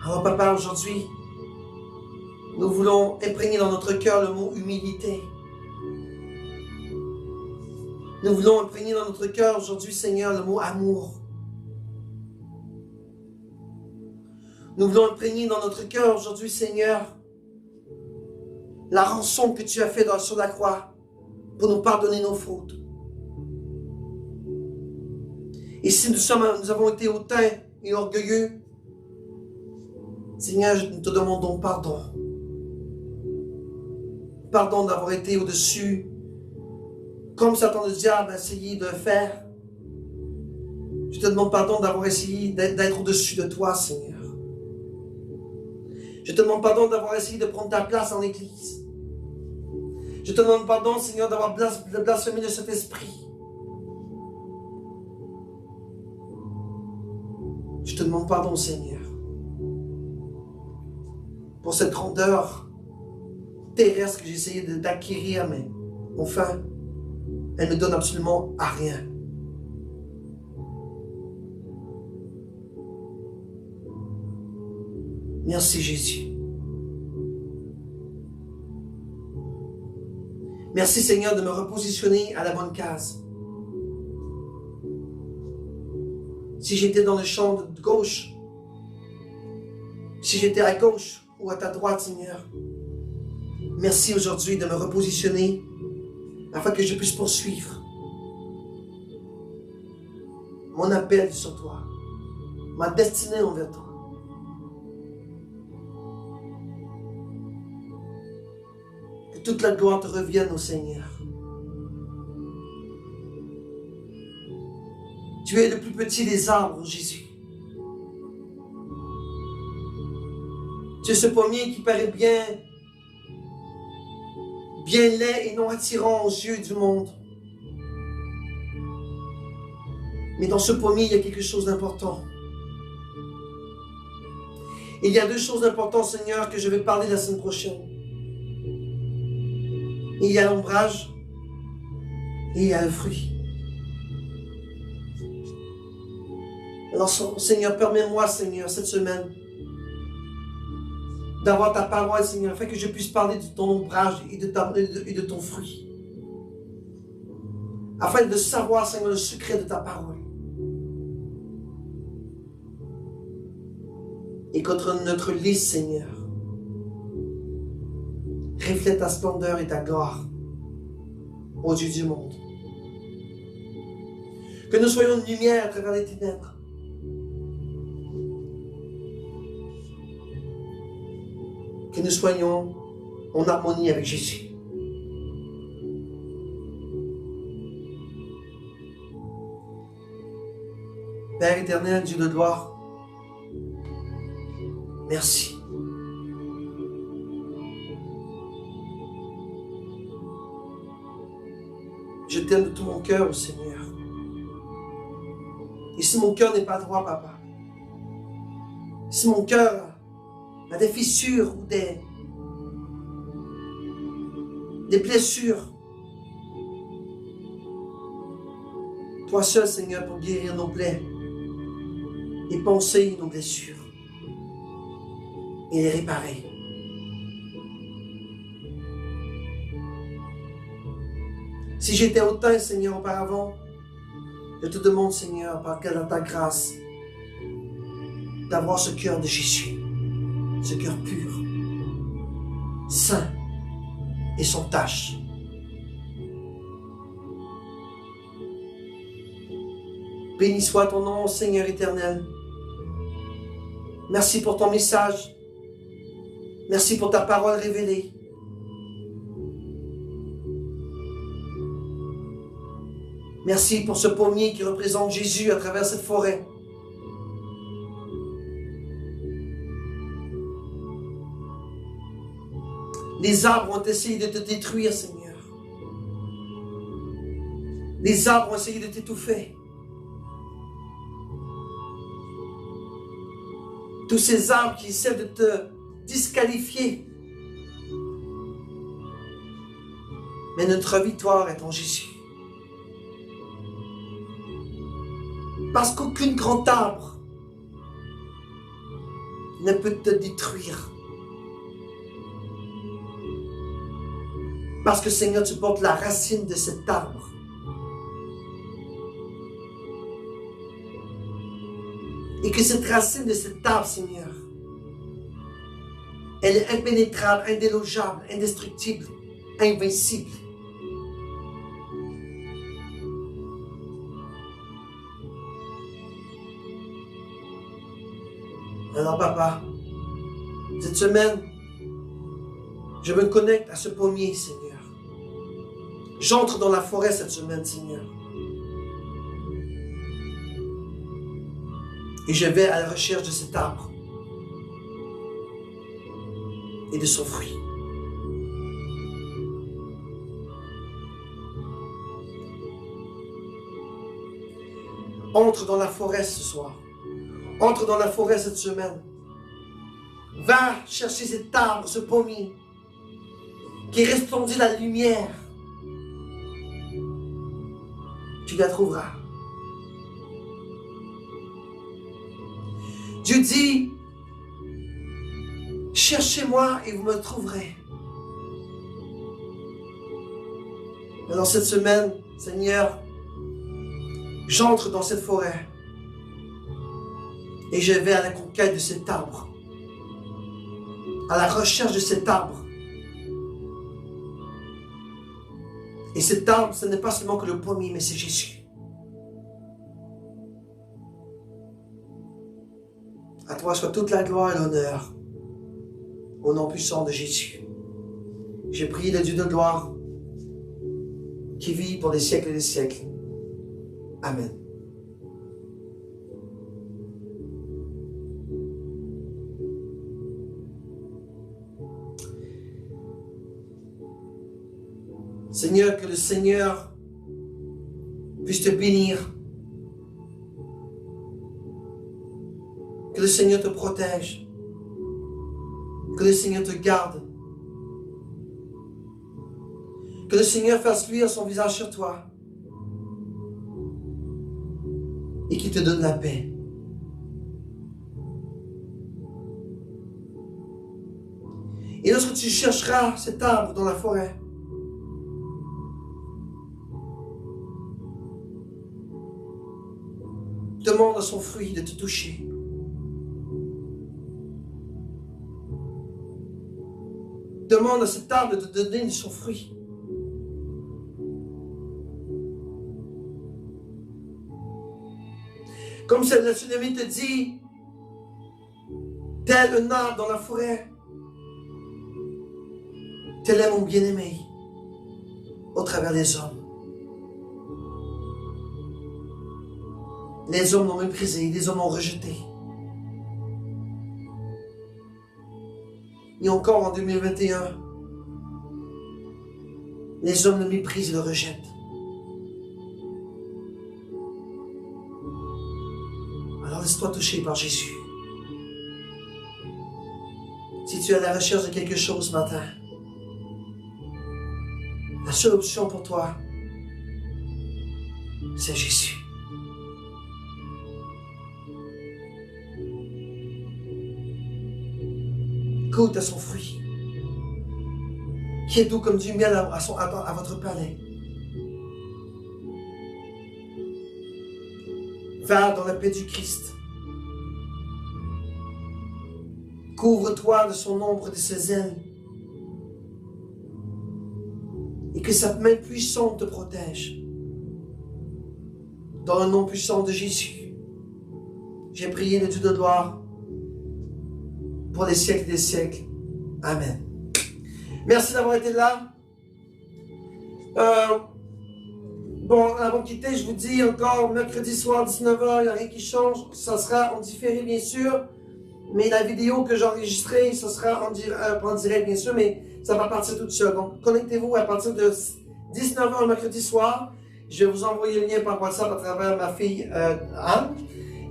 Alors, Papa, aujourd'hui, nous voulons imprégner dans notre cœur le mot humilité. Nous voulons imprégner dans notre cœur aujourd'hui, Seigneur, le mot amour. Nous voulons imprégner dans notre cœur aujourd'hui, Seigneur, la rançon que tu as faite sur la croix pour nous pardonner nos fautes. Et si nous avons été hautains et orgueilleux, Seigneur, nous te demandons pardon. Pardon d'avoir été au-dessus, comme Satan le diable a essayé de faire. Je te demande pardon d'avoir essayé d'être au-dessus de toi, Seigneur. Je te demande pardon d'avoir essayé de prendre ta place en Église. Je te demande pardon, Seigneur, d'avoir blasphémé de cet esprit. Je te demande pardon, Seigneur, pour cette grandeur terrestre que j'ai essayé d'acquérir, mais enfin, elle ne donne absolument à rien. Merci, Jésus. Merci, Seigneur, de me repositionner à la bonne case. Si j'étais dans le champ de gauche, si j'étais à gauche ou à ta droite, Seigneur, merci aujourd'hui de me repositionner afin que je puisse poursuivre mon appel sur toi, ma destinée envers toi. Que toute la gloire te revienne au Seigneur. Tu es le plus petit des arbres, Jésus. Tu es ce pommier qui paraît bien laid et non attirant aux yeux du monde. Mais dans ce pommier, il y a quelque chose d'important. Il y a deux choses importantes, Seigneur, que je vais parler la semaine prochaine. Il y a l'ombrage et il y a le fruit. Alors, Seigneur, permets-moi, Seigneur, cette semaine, d'avoir ta parole, Seigneur, afin que je puisse parler de ton ombrage et de ton fruit. Afin de savoir, Seigneur, le secret de ta parole. Et que notre lys, Seigneur, reflète ta splendeur et ta gloire aux yeux du monde. Que nous soyons une lumière à travers les ténèbres. Que nous soyons en harmonie avec Jésus. Père éternel, Dieu de gloire, merci. Je t'aime de tout mon cœur, Seigneur. Et si mon cœur n'est pas droit, Papa, si mon cœur a des fissures ou des blessures, toi seul, Seigneur, pour guérir nos plaies et penser nos blessures et les réparer. Si j'étais hautain, Seigneur, auparavant, je te demande, Seigneur, par ta grâce, d'avoir ce cœur de Jésus, ce cœur pur, saint et sans tache. Béni soit ton nom, Seigneur éternel. Merci pour ton message. Merci pour ta parole révélée. Merci pour ce pommier qui représente Jésus à travers cette forêt. Les arbres ont essayé de te détruire, Seigneur. Les arbres ont essayé de t'étouffer. Tous ces arbres qui essaient de te disqualifier. Mais notre victoire est en Jésus. Parce qu'aucun grand arbre ne peut te détruire. Parce que, Seigneur, tu portes la racine de cet arbre. Et que cette racine de cet arbre, Seigneur, elle est impénétrable, indélogeable, indestructible, invincible. Alors, Papa, cette semaine, je me connecte à ce pommier, Seigneur. J'entre dans la forêt cette semaine, Seigneur. Et je vais à la recherche de cet arbre et de son fruit. Entre dans la forêt ce soir. Entre dans la forêt cette semaine. Va chercher cet arbre, ce pommier, qui resplendit la lumière. Tu la trouveras. Dieu dit, cherchez-moi et vous me trouverez. Alors cette semaine, Seigneur, j'entre dans cette forêt et je vais à la conquête de cet arbre, à la recherche de cet arbre. Et cet arbre, ce n'est pas seulement que le pommier, mais c'est Jésus. À toi soit toute la gloire et l'honneur, au nom puissant de Jésus. Je prie le Dieu de gloire, qui vit pour des siècles et des siècles. Amen. Seigneur, que le Seigneur puisse te bénir. Que le Seigneur te protège. Que le Seigneur te garde. Que le Seigneur fasse luire son visage sur toi. Et qu'il te donne la paix. Et lorsque tu chercheras cet arbre dans la forêt, demande à son fruit de te toucher. Demande à cet arbre de te donner son fruit. Comme le tsunami te dit, tel un arbre dans la forêt, tel est mon bien-aimé au travers des hommes. Les hommes l'ont méprisé, les hommes l'ont rejeté. Et encore en 2021, les hommes le méprisent et le rejettent. Alors laisse-toi toucher par Jésus. Si tu es à la recherche de quelque chose ce matin, la seule option pour toi, c'est Jésus. Goûte à son fruit, qui est doux comme du miel à votre palais. Va dans la paix du Christ. Couvre-toi de son ombre et de ses ailes. Et que sa main puissante te protège. Dans le nom puissant de Jésus, j'ai prié le Dieu de gloire pour les siècles des siècles. Amen. Merci d'avoir été là. Bon, avant de quitter, je vous dis encore, mercredi soir, 19h, il n'y a rien qui change. Ça sera en différé, bien sûr. Mais la vidéo que j'ai enregistrée, ça sera en direct, bien sûr, mais ça va partir tout seul. Donc, connectez-vous à partir de 19h mercredi soir. Je vais vous envoyer le lien par WhatsApp à travers ma fille Anne.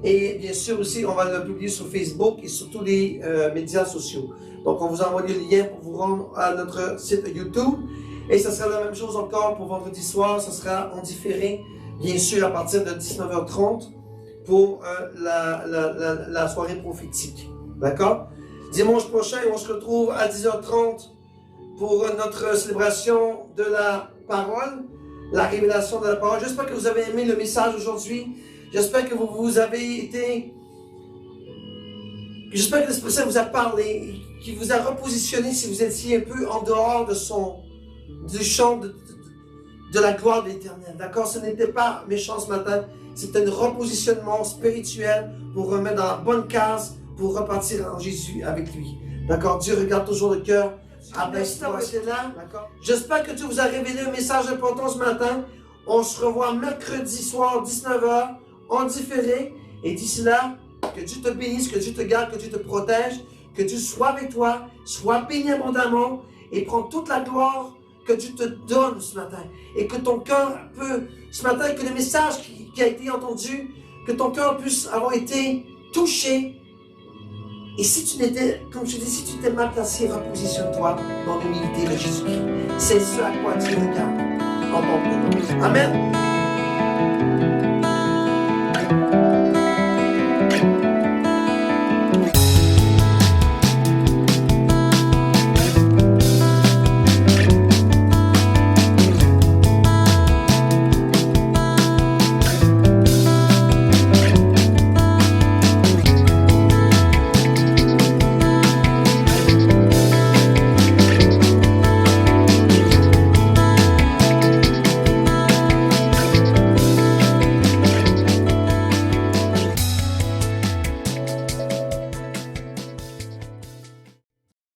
Et bien sûr aussi, on va le publier sur Facebook et sur tous les médias sociaux. Donc, on vous envoie le lien pour vous rendre à notre site YouTube. Et ça sera la même chose encore pour vendredi soir. Ça sera en différé, bien sûr, à partir de 19h30 pour la soirée prophétique. D'accord? Dimanche prochain, on se retrouve à 10h30 pour notre célébration de la parole, la révélation de la parole. J'espère que vous avez aimé le message aujourd'hui. J'espère que vous avez été... J'espère que l'Esprit Saint vous a parlé, qu'il vous a repositionné si vous étiez un peu en dehors du champ de la gloire de l'Éternel. D'accord? Ce n'était pas méchant ce matin. C'était un repositionnement spirituel pour remettre dans la bonne case, pour repartir en Jésus avec lui. D'accord? Dieu regarde toujours le cœur. Abaisse-toi. J'espère que Dieu vous a révélé un message important ce matin. On se revoit mercredi soir, 19h, en différé. Et d'ici là, que Dieu te bénisse, que Dieu te garde, que Dieu te protège, que Dieu soit avec toi, soit béni abondamment et prends toute la gloire que Dieu te donne ce matin. Et que ton cœur peut, ce matin, que le message qui a été entendu, que ton cœur puisse avoir été touché. Et si tu n'étais, comme je dis, si tu t'es mal placé, repositionne-toi dans l'humilité de Jésus-Christ. C'est ce à quoi Dieu regarde en ton prénom. Amen.